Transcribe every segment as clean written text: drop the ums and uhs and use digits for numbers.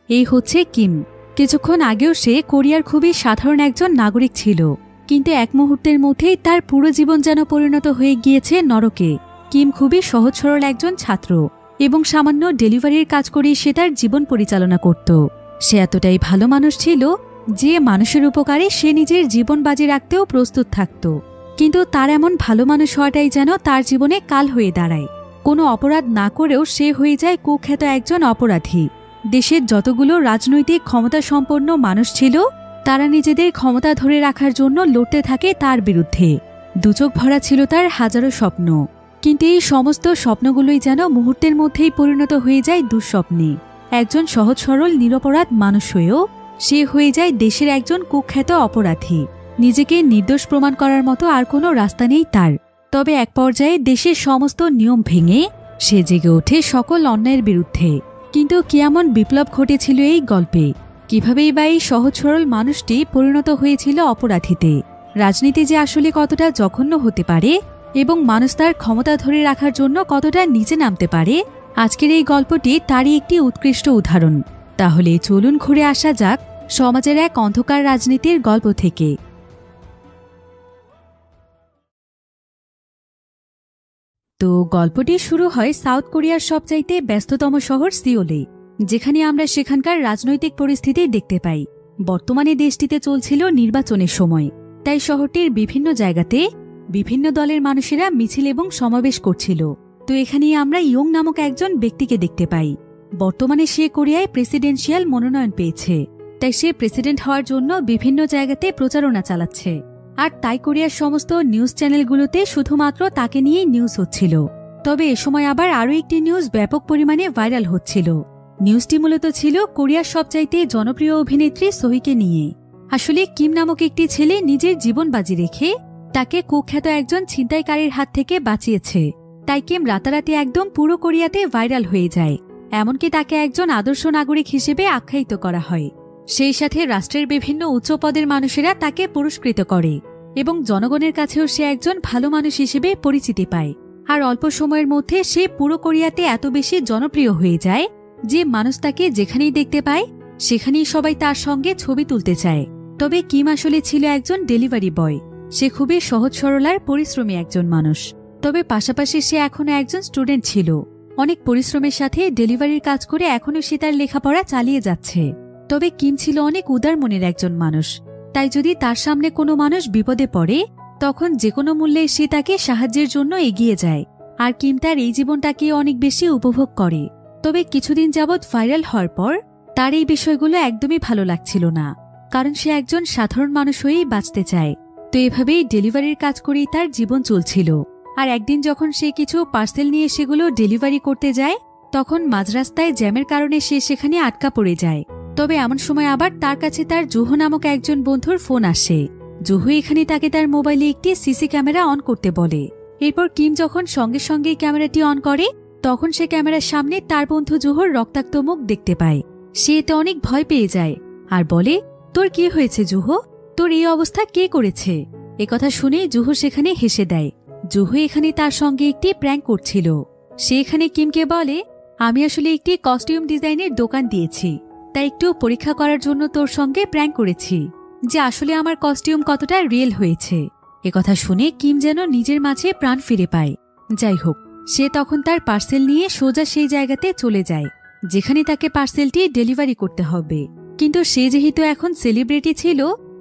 এই হচ্ছে কিম। কিছুক্ষণ আগেও সে কোরিয়ার খুবই সাধারণ একজন নাগরিক ছিল, কিন্তু এক মুহূর্তের মধ্যেই তার পুরো জীবন যেন পরিণত হয়ে গিয়েছে নরকে। কিম খুবই সহজ সরল একজন ছাত্র এবং সামান্য ডেলিভারির কাজ করেই সে তার জীবন পরিচালনা করত। সে এতটাই ভালো মানুষ ছিল যে মানুষের উপকারে সে নিজের জীবন বাজি রাখতেও প্রস্তুত থাকত। কিন্তু তার এমন ভালো মানুষ হওয়াটাই যেন তার জীবনে কাল হয়ে দাঁড়ায়। কোনো অপরাধ না করেও সে হয়ে যায় কুখ্যাত একজন অপরাধী। দেশের যতগুলো রাজনৈতিক ক্ষমতা সম্পন্ন মানুষ ছিল তারা নিজেদের ক্ষমতা ধরে রাখার জন্য লড়তে থাকে তার বিরুদ্ধে। দুচোখ ভরা ছিল তার হাজারো স্বপ্ন, কিন্তু এই সমস্ত স্বপ্নগুলোই যেন মুহূর্তের মধ্যেই পরিণত হয়ে যায় দুঃস্বপ্নে। একজন সহজ সরল নিরপরাধ মানুষ হয়েও সে হয়ে যায় দেশের একজন কুখ্যাত অপরাধী। নিজেকে নির্দোষ প্রমাণ করার মতো আর কোনো রাস্তা নেই তার। তবে এক পর্যায়ে দেশের সমস্ত নিয়ম ভেঙে সে জেগে ওঠে সকল অন্যায়ের বিরুদ্ধে। কিন্তু কি এমন বিপ্লব ঘটেছিল এই গল্পে? কিভাবেই বা এই সহজ সরল মানুষটি পরিণত হয়েছিল অপরাধীতে? রাজনীতি যে আসলে কতটা জঘন্য হতে পারে এবং মানুষ তার ক্ষমতা ধরে রাখার জন্য কতটা নিচে নামতে পারে, আজকের এই গল্পটি তারই একটি উৎকৃষ্ট উদাহরণ। তাহলে চলুন ঘুরে আসা যাক সমাজের এক অন্ধকার রাজনীতির গল্প থেকে। তো গল্পটি শুরু হয় সাউথ কোরিয়ার সবচাইতে ব্যস্ততম শহর সিওলে, যেখানে আমরা সেখানকার রাজনৈতিক পরিস্থিতি দেখতে পাই। বর্তমানে দেশটিতে চলছিল নির্বাচনের সময়, তাই শহরটির বিভিন্ন জায়গাতে বিভিন্ন দলের মানুষেরা মিছিল এবং সমাবেশ করছিল। তো এখানেই আমরা ইয়ং নামক একজন ব্যক্তিকে দেখতে পাই। বর্তমানে সে কোরিয়ায় প্রেসিডেন্সিয়াল মনোনয়ন পেয়েছে, তাই সে প্রেসিডেন্ট হওয়ার জন্য বিভিন্ন জায়গাতে প্রচারণা চালাচ্ছে। আর তাই কোরিয়ার সমস্ত নিউজ চ্যানেলগুলোতে শুধুমাত্র তাকে নিয়েই নিউজ হচ্ছিল। তবে এ সময় আবার আরও একটি নিউজ ব্যাপক পরিমাণে ভাইরাল হচ্ছিল। নিউজটি মূলত ছিল কোরিয়ার সবচাইতে জনপ্রিয় অভিনেত্রী সোহিকে নিয়ে। আসলে কিম নামক একটি ছেলে নিজের জীবন বাজি রেখে তাকে কুখ্যাত একজন ছিনতাইকারীর হাত থেকে বাঁচিয়েছে। তাই কিম রাতারাতি একদম পুরো কোরিয়াতে ভাইরাল হয়ে যায়। এমনকি তাকে একজন আদর্শ নাগরিক হিসেবে আখ্যায়িত করা হয়। সেই সাথে রাষ্ট্রের বিভিন্ন উচ্চ পদের মানুষেরা তাকে পুরস্কৃত করে এবং জনগণের কাছেও সে একজন ভালো মানুষ হিসেবে পরিচিতি পায়। আর অল্প সময়ের মধ্যে সে পুরো কোরিয়াতে এত বেশি জনপ্রিয় হয়ে যায় যে মানুষ তাকে যেখানেই দেখতে পায় সেখানেই সবাই তার সঙ্গে ছবি তুলতে চায়। তবে কিম আসলে ছিল একজন ডেলিভারি বয়। সে খুবই সহজ সরল আর পরিশ্রমী একজন মানুষ। তবে পাশাপাশি সে এখনো একজন স্টুডেন্ট ছিল। অনেক পরিশ্রমের সাথে ডেলিভারির কাজ করে এখনো সে তার লেখাপড়া চালিয়ে যাচ্ছে। তবে কিম ছিল অনেক উদার মনের একজন মানুষ। তাই যদি তার সামনে কোনো মানুষ বিপদে পড়ে তখন যে কোনো মূল্যে সে তাকে সাহায্যের জন্য এগিয়ে যায়। আর কিম তার এই জীবনটাকে অনেক বেশি উপভোগ করে। তবে কিছুদিন যাবৎ ভাইরাল হওয়ার পর তার এই বিষয়গুলো একদমই ভালো লাগছিল না, কারণ সে একজন সাধারণ মানুষ হয়েই বাঁচতে চায়। তো এভাবেই ডেলিভারির কাজ করেই তার জীবন চলছিল। আর একদিন যখন সে কিছু পার্সেল নিয়ে সেগুলো ডেলিভারি করতে যায় তখন মাঝরাস্তায় জ্যামের কারণে সে সেখানে আটকা পড়ে যায়। তবে এমন সময় আবার তার কাছে তার জুহো নামক একজন বন্ধুর ফোন আসে। জুহো এখানে তাকে তার মোবাইলে একটি সিসি ক্যামেরা অন করতে বলে। এরপর কিম যখন সঙ্গে সঙ্গে ক্যামেরাটি অন করে তখন সে ক্যামেরার সামনে তার বন্ধু জুহোর রক্তাক্ত মুখ দেখতে পায়। সে এতে অনেক ভয় পেয়ে যায় আর বলে, তোর কি হয়েছে জুহো? তোর এই অবস্থা কে করেছে? একথা শুনে জুহো সেখানে হেসে দেয়। জুহো এখানে তার সঙ্গে একটি প্র্যাঙ্ক করছিল। সে এখানে কিমকে বলে, আমি আসলে একটি কস্টিউম ডিজাইনের দোকান দিয়েছি, তাই একটু পরীক্ষা করার জন্য তোর সঙ্গে প্র্যাঙ্ক করেছি যে আসলে আমার কস্টিউম কতটা রিয়েল হয়েছে। একথা শুনে কিম যেন নিজের মাঝে প্রাণ ফিরে পায়। যাই হোক, সে তখন তার পার্সেল নিয়ে সোজা সেই জায়গাতে চলে যায় যেখানে তাকে পার্সেলটি ডেলিভারি করতে হবে। কিন্তু সে যেহেতু এখন সেলিব্রিটি ছিল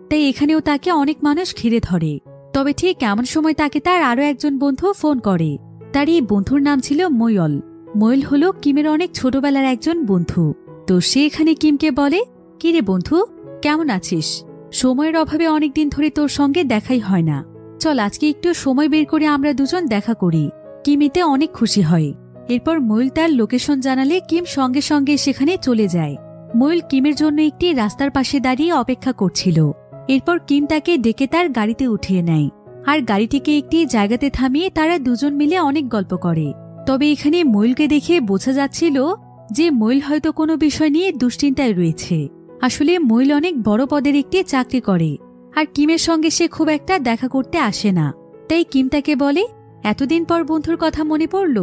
তাই এখানেও তাকে অনেক মানুষ ঘিরে ধরে। তবে ঠিক এমন সময় তাকে তার আরও একজন বন্ধু ফোন করে। তার এই বন্ধুর নাম ছিল ময়ল। ময়ল হল কিমের অনেক ছোটবেলার একজন বন্ধু। তো সে এখানে কিমকে বলে, কিরে বন্ধু, কেমন আছিস? সময়ের অভাবে অনেকদিন ধরে তোর সঙ্গে দেখাই হয় না, চল আজকে একটু সময় বের করে আমরা দুজন দেখা করি। কিম এতে অনেক খুশি হয়। এরপর ময়ূল তার লোকেশন জানালে কিম সঙ্গে সঙ্গে সেখানে চলে যায়। ময়ূল কিমের জন্য একটি রাস্তার পাশে দাঁড়িয়ে অপেক্ষা করছিল। এরপর কিম তাকে ডেকে তার গাড়িতে উঠিয়ে নেয় আর গাড়িটিকে একটি জায়গাতে থামিয়ে তারা দুজন মিলে অনেক গল্প করে। তবে এখানে ময়ূলকে দেখে বোঝা যাচ্ছিল যে ময়ূল হয়তো কোনো বিষয় নিয়ে দুশ্চিন্তায় রয়েছে। আসলে ময়ূল অনেক বড় পদের একটি চাকরি করে আর কিমের সঙ্গে সে খুব একটা দেখা করতে আসে না। তাই কিম তাকে বলে, এতদিন পর বন্ধুর কথা মনে পড়ল?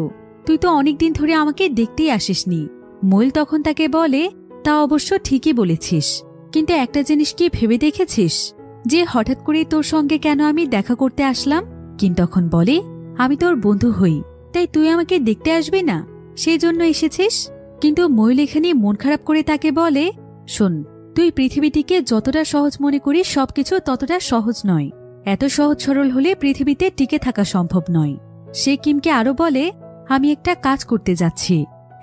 তুই তো অনেকদিন ধরে আমাকে দেখতেই আসিসনি। ময়ূল তখন তাকে বলে, তা অবশ্য ঠিকই বলেছিস, কিন্তু একটা জিনিস কি ভেবে দেখেছিস যে হঠাৎ করে তোর সঙ্গে কেন আমি দেখা করতে আসলাম? কিম তখন বলে, আমি তোর বন্ধু হই, তাই তুই আমাকে দেখতে আসবি না, সেই জন্য এসেছিস। কিন্তু ময়ূল এখানে মন খারাপ করে তাকে বলে, শোন, তুই পৃথিবীটিকে যতটা সহজ মনে করিস সবকিছু ততটা সহজ নয়। এত সহজ সরল হলে পৃথিবীতে টিকে থাকা সম্ভব নয়। সে কিমকে আরো বলে, আমি একটা কাজ করতে যাচ্ছি,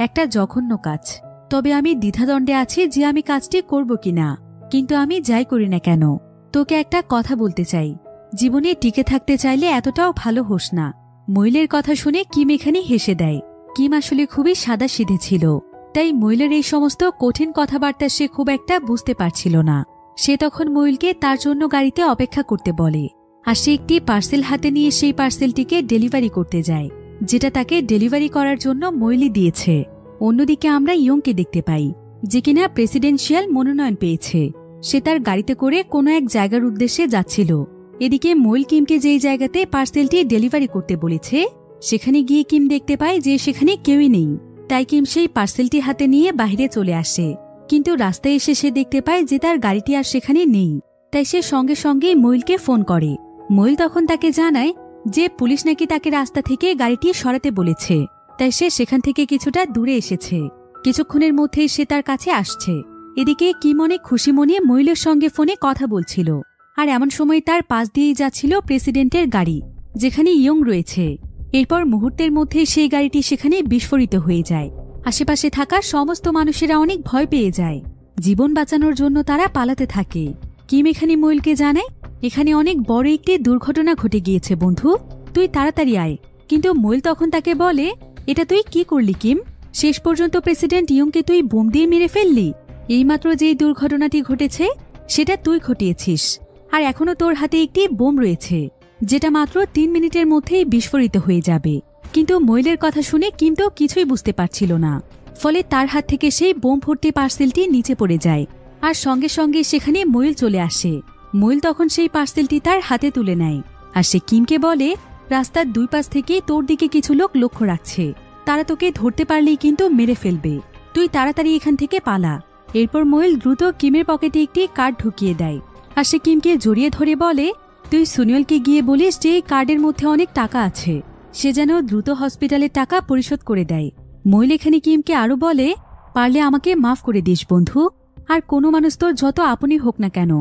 একটা জঘন্য কাজ। তবে আমি দ্বিধাদ্বন্দ্বে আছি যে আমি কাজটি করব কিনা। কিন্তু আমি যাই করি না কেন, তোকে একটা কথা বলতে চাই। জীবনে টিকে থাকতে চাইলে এতটাও ভালো হোস না। ময়ূলের কথা শুনে কিম এখানে হেসে দেয়। কিম আসলে খুবই সাদাসিধে ছিল, তাই ময়ূলের এই সমস্ত কঠিন কথাবার্তা সে খুব একটা বুঝতে পারছিল না। সে তখন ময়ূলকে তার জন্য গাড়িতে অপেক্ষা করতে বলে, আর সে একটি পার্সেল হাতে নিয়ে সেই পার্সেলটিকে ডেলিভারি করতে যায়, যেটা তাকে ডেলিভারি করার জন্য ময়ূলই দিয়েছে। অন্যদিকে আমরা ইয়ংকে দেখতে পাই, যে কিনা প্রেসিডেন্সিয়াল মনোনয়ন পেয়েছে। সে তার গাড়িতে করে কোনো এক জায়গার উদ্দেশ্যে যাচ্ছিল। এদিকে ময়ূল কিমকে যেই জায়গাতে পার্সেলটি ডেলিভারি করতে বলেছে সেখানে গিয়ে কিম দেখতে পায় যে সেখানে কেউই নেই। তাই কিম সেই পার্সেলটি হাতে নিয়ে বাইরে চলে আসে, কিন্তু রাস্তায় এসে সে দেখতে পায় যে তার গাড়িটি আর সেখানে নেই। তাই সে সঙ্গে সঙ্গে ময়ূলকে ফোন করে। ময়ূল তখন তাকে জানায় যে পুলিশ নাকি তাকে রাস্তা থেকে গাড়িটি সরাতে বলেছে, তাই সে সেখান থেকে কিছুটা দূরে এসেছে। কিছুক্ষণের মধ্যেই সে তার কাছে আসছে। এদিকে কিম অনেক খুশি মনে ময়ূলের সঙ্গে ফোনে কথা বলছিল, আর এমন সময় তার পাশ দিয়েই যাচ্ছিল প্রেসিডেন্টের গাড়ি, যেখানে ইয়ং রয়েছে। এরপর মুহূর্তের মধ্যে সেই গাড়িটি সেখানে বিস্ফোরিত হয়ে যায়। আশেপাশে থাকা সমস্ত মানুষেরা অনেক ভয় পেয়ে যায়। জীবন বাঁচানোর জন্য তারা পালাতে থাকে। কিম এখানে ময়ূলকে জানায়, এখানে অনেক বড় একটি দুর্ঘটনা ঘটে গিয়েছে বন্ধু, তুই তাড়াতাড়ি আয়। কিন্তু ময়ূল তখন তাকে বলে, এটা তুই কি করলি কিম? শেষ পর্যন্ত প্রেসিডেন্ট ইয়ংকে তুই বোম দিয়ে মেরে ফেললি। এইমাত্র যেই দুর্ঘটনাটি ঘটেছে সেটা তুই ঘটিয়েছিস, আর এখনো তোর হাতে একটি বোম রয়েছে, যেটা মাত্র 3 মিনিটের মধ্যেই বিস্ফোরিত হয়ে যাবে। কিন্তু ময়ূলের কথা শুনে কিম তো কিছুই বুঝতে পারছিল না। ফলে তার হাত থেকে সেই বোম ভর্তি পার্সেলটি নিচে পড়ে যায়, আর সঙ্গে সঙ্গে সেখানে ময়ূল চলে আসে। ময়ূল তখন সেই পার্সেলটি তার হাতে তুলে নেয়, আর সে কিমকে বলে, রাস্তার দুই পাশ থেকে তোর দিকে কিছু লোক লক্ষ্য রাখছে, তারা তোকে ধরতে পারলেই কিন্তু মেরে ফেলবে, তুই তাড়াতাড়ি এখান থেকে পালা। এরপর ময়ূল দ্রুত কিমের পকেটে একটি কার্ড ঢুকিয়ে দেয়, আর সে কিমকে জড়িয়ে ধরে বলে, তুই সুনিয়লকে গিয়ে বলিস যে এই কার্ডের মধ্যে অনেক টাকা আছে, সে যেন দ্রুত হসপিটালের টাকা পরিশোধ করে দেয়। ময়ূল এখানে কিমকে আরো বলে, পারলে আমাকে মাফ করে দিস বন্ধু, আর কোনো মানুষ তোর যত আপনই হোক না কেন,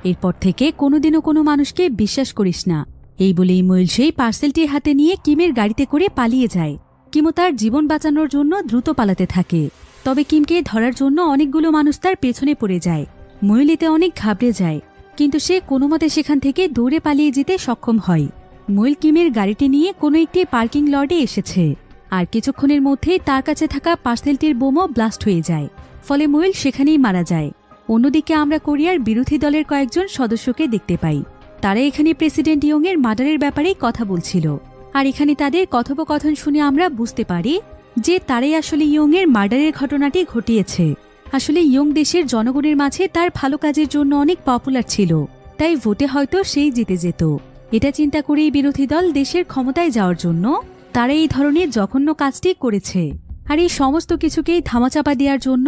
এরপর থেকে কোনোদিনও কোনো মানুষকে বিশ্বাস করিস না। এই বলেই ময়ূল সেই পার্সেলটি হাতে নিয়ে কিমের গাড়িতে করে পালিয়ে যায়। কিমও তার জীবন বাঁচানোর জন্য দ্রুত পালাতে থাকে। তবে কিমকে ধরার জন্য অনেকগুলো মানুষ তার পেছনে পড়ে যায়। ময়ূল এতে অনেক ঘাবড়ে যায়, কিন্তু সে কোনো মতে সেখান থেকে দৌড়ে পালিয়ে যেতে সক্ষম হয়। ময়ূল কিমের গাড়িটি নিয়ে কোনো একটি পার্কিং লটে এসেছে, আর কিছুক্ষণের মধ্যেই তার কাছে থাকা পার্সেলটির বোমও ব্লাস্ট হয়ে যায়। ফলে ময়ূল সেখানেই মারা যায়। অন্যদিকে আমরা কোরিয়ার বিরোধী দলের কয়েকজন সদস্যকে দেখতে পাই। তারা এখানে প্রেসিডেন্ট ইয়ং এর মার্ডারের ব্যাপারেই কথা বলছিল, আর এখানে তাদের কথোপকথন শুনে আমরা বুঝতে পারি যে তারাই আসলে ইয়ং এর মার্ডারের ঘটনাটি ঘটিয়েছে। আসলে ইয়ং দেশের জনগণের মাঝে তার ভালো কাজের জন্য অনেক পপুলার ছিল, তাই ভোটে হয়তো সেই জিতে যেত। এটা চিন্তা করেই বিরোধী দল দেশের ক্ষমতায় যাওয়ার জন্য তারা এই ধরনের জঘন্য কাজটি করেছে। আর এই সমস্ত কিছুকেই ধামাচাপা দেওয়ার জন্য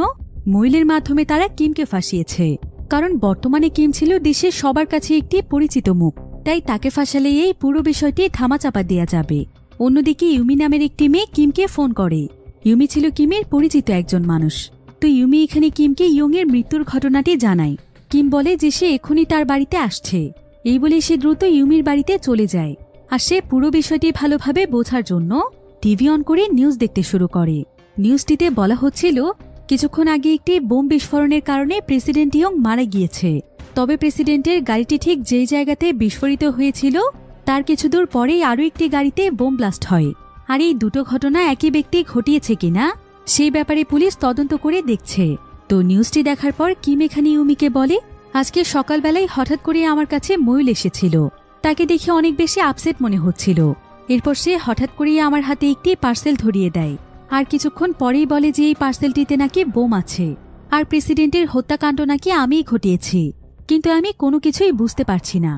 ময়ূলের মাধ্যমে তারা কিমকে ফাঁসিয়েছে, কারণ বর্তমানে কিম ছিল দেশের সবার কাছে একটি পরিচিত মুখ, তাই তাকে ফাঁসালে এই পুরো বিষয়টি ধামাচাপা দেওয়া যাবে। অন্যদিকে ইউমি নামের একটি মেয়ে কিমকে ফোন করে। ইউমি ছিল কিমের পরিচিত একজন মানুষ। তো ইউমি এখানে কিমকে ইয়ং এর মৃত্যুর ঘটনাটি জানায়। কিম বলে যে সে এখনই তার বাড়িতে আসছে। এই বলে সে দ্রুত ইউমির বাড়িতে চলে যায়, আর সে পুরো বিষয়টি ভালোভাবে বোঝার জন্য টিভি অন করে নিউজ দেখতে শুরু করে। নিউজটিতে বলা হচ্ছিল কিছুক্ষণ আগে একটি বোম বিস্ফোরণের কারণে প্রেসিডেন্ট ইয়ং মারা গিয়েছে। তবে প্রেসিডেন্টের গাড়িটি ঠিক যেই জায়গাতে বিস্ফোরিত হয়েছিল তার কিছু দূর পরেই আরও একটি গাড়িতে বোম ব্লাস্ট হয়। আর এই দুটো ঘটনা একই ব্যক্তি ঘটিয়েছে কিনা সেই ব্যাপারে পুলিশ তদন্ত করে দেখছে। তো নিউজটি দেখার পর কিম এখানে ইউমিকে বলে, আজকে সকালবেলায় হঠাৎ করে আমার কাছে ময়ূল এসেছিল, তাকে দেখে অনেক বেশি আপসেট মনে হচ্ছিল। এরপর সে হঠাৎ করেই আমার হাতে একটি পার্সেল ধরিয়ে দেয়, আর কিছুক্ষণ পরেই বলে যে এই পার্সেলটিতে নাকি বোম আছে, আর প্রেসিডেন্টের হত্যাকাণ্ড নাকি আমিই ঘটিয়েছি। কিন্তু আমি কোনো কিছুই বুঝতে পারছি না।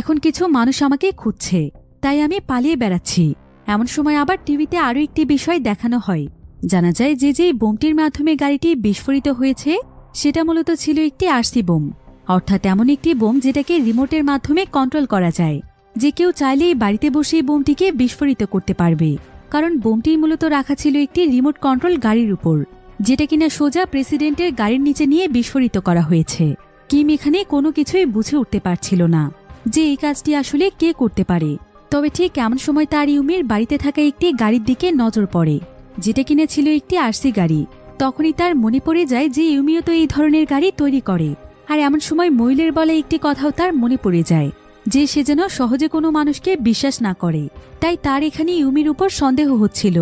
এখন কিছু মানুষ আমাকে খুঁজছে, তাই আমি পালিয়ে বেড়াচ্ছি। এমন সময় আবার টিভিতে আরও একটি বিষয় দেখানো হয়। জানা যায় যে যেই বোমটির মাধ্যমে গাড়িটি বিস্ফোরিত হয়েছে সেটা মূলত ছিল একটি আরসি বোম, অর্থাৎ এমন একটি বোম যেটাকে রিমোটের মাধ্যমে কন্ট্রোল করা যায়, যে কেউ চাইলেই বাড়িতে বসেই বোমটিকে বিস্ফোরিত করতে পারবে। কারণ বোমটি মূলত রাখা ছিল একটি রিমোট কন্ট্রোল গাড়ির উপর, যেটা কিনা সোজা প্রেসিডেন্টের গাড়ির নিচে নিয়ে বিস্ফোরিত করা হয়েছে। কিম এখানে কোনো কিছুই বুঝে উঠতে পারছিল না যে এই কাজটি আসলে কে করতে পারে। তবে ঠিক এমন সময় তার ইউমির বাড়িতে থাকা একটি গাড়ির দিকে নজর পড়ে, যেটা কিনা ছিল একটি আরসি গাড়ি। তখনই তার মনে পড়ে যায় যে ইউমিও তো এই ধরনের গাড়ি তৈরি করে। আর এমন সময় মহিলার বলা একটি কথাও তার মনে পড়ে যায়, যে সে যেন সহজে কোনো মানুষকে বিশ্বাস না করে। তাই তার এখানে ইউমির উপর সন্দেহ হচ্ছিল,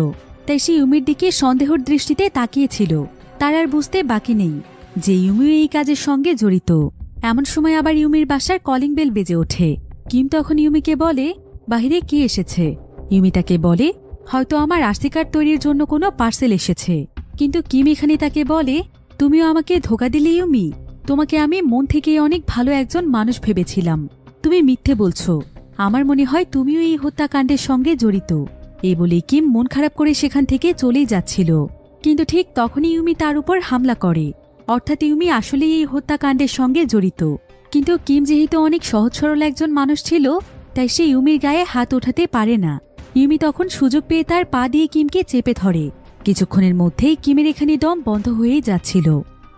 তাই সে ইউমির দিকে সন্দেহর দৃষ্টিতে তাকিয়েছিল। তার আর বুঝতে বাকি নেই যে ইউমিও এই কাজের সঙ্গে জড়িত। এমন সময় আবার ইউমির বাসার কলিং বেল বেজে ওঠে। কিম তখন ইউমিকে বলে, বাহিরে কি এসেছে? ইউমি তাকে বলে, হয়তো আমার আরসি কার্ড তৈরির জন্য কোনো পার্সেল এসেছে। কিন্তু কিম এখানে তাকে বলে, তুমিও আমাকে ধোঁকা দিলে ইউমি। তোমাকে আমি মন থেকে অনেক ভালো একজন মানুষ ভেবেছিলাম, তুমি মিথ্যে বলছো। আমার মনে হয় তুমিও এই হত্যাকাণ্ডের সঙ্গে জড়িত। এই বলে কিম মন খারাপ করে সেখান থেকে চলেই যাচ্ছিল। কিন্তু ঠিক তখনই ইউমি তার উপর হামলা করে, অর্থাৎ ইউমি আসলেই এই হত্যাকাণ্ডের সঙ্গে জড়িত। কিন্তু কিম যেহেতু অনেক সহজ সরল একজন মানুষ ছিল, তাই সে ইউমির গায়ে হাত ওঠাতে পারে না। ইউমি তখন সুযোগ পেয়ে তার পা দিয়ে কিমকে চেপে ধরে। কিছুক্ষণের মধ্যেই কিমের এখানে দম বন্ধ হয়েই যাচ্ছিল।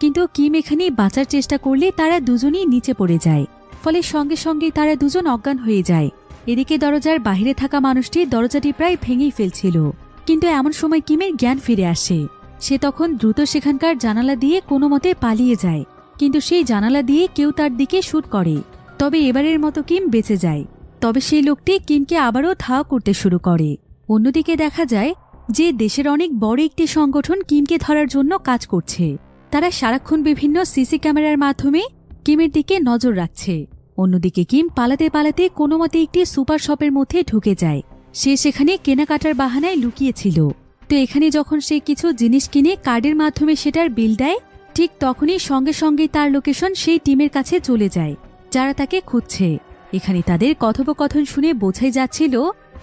কিন্তু কিম এখানে বাঁচার চেষ্টা করলে তারা দুজনেই নিচে পড়ে যায়। ফলে সঙ্গে সঙ্গে তারা দুজন অজ্ঞান হয়ে যায়। এদিকে দরজার বাহিরে থাকা মানুষটি দরজাটি প্রায় ভেঙেই ফেলছিল। কিন্তু এমন সময় কিমের জ্ঞান ফিরে আসে। সে তখন দ্রুত সেখানকার জানালা দিয়ে কোনো মতে পালিয়ে যায়। কিন্তু সেই জানালা দিয়ে কেউ তার দিকে শুট করে। তবে এবারের মতো কিম বেঁচে যায়। তবে সেই লোকটি কিমকে আবারও ধাওয়া করতে শুরু করে। অন্যদিকে দেখা যায় যে দেশের অনেক বড় একটি সংগঠন কিমকে ধরার জন্য কাজ করছে। তারা সারাক্ষণ বিভিন্ন সিসি ক্যামেরার মাধ্যমে কিমের দিকে নজর রাখছে। অন্যদিকে কিম পালাতে পালাতে কোনো মতে একটি সুপার শপের মধ্যে ঢুকে যায়। সে সেখানে কেনাকাটার বাহানায় লুকিয়েছিল। তো এখানে যখন সে কিছু জিনিস কিনে কার্ডের মাধ্যমে সেটার বিল দেয়, ঠিক তখনই সঙ্গে সঙ্গে তার লোকেশন সেই টিমের কাছে চলে যায় যারা তাকে খুঁজছে। এখানে তাদের কথোপকথন শুনে বোঝাই যাচ্ছিল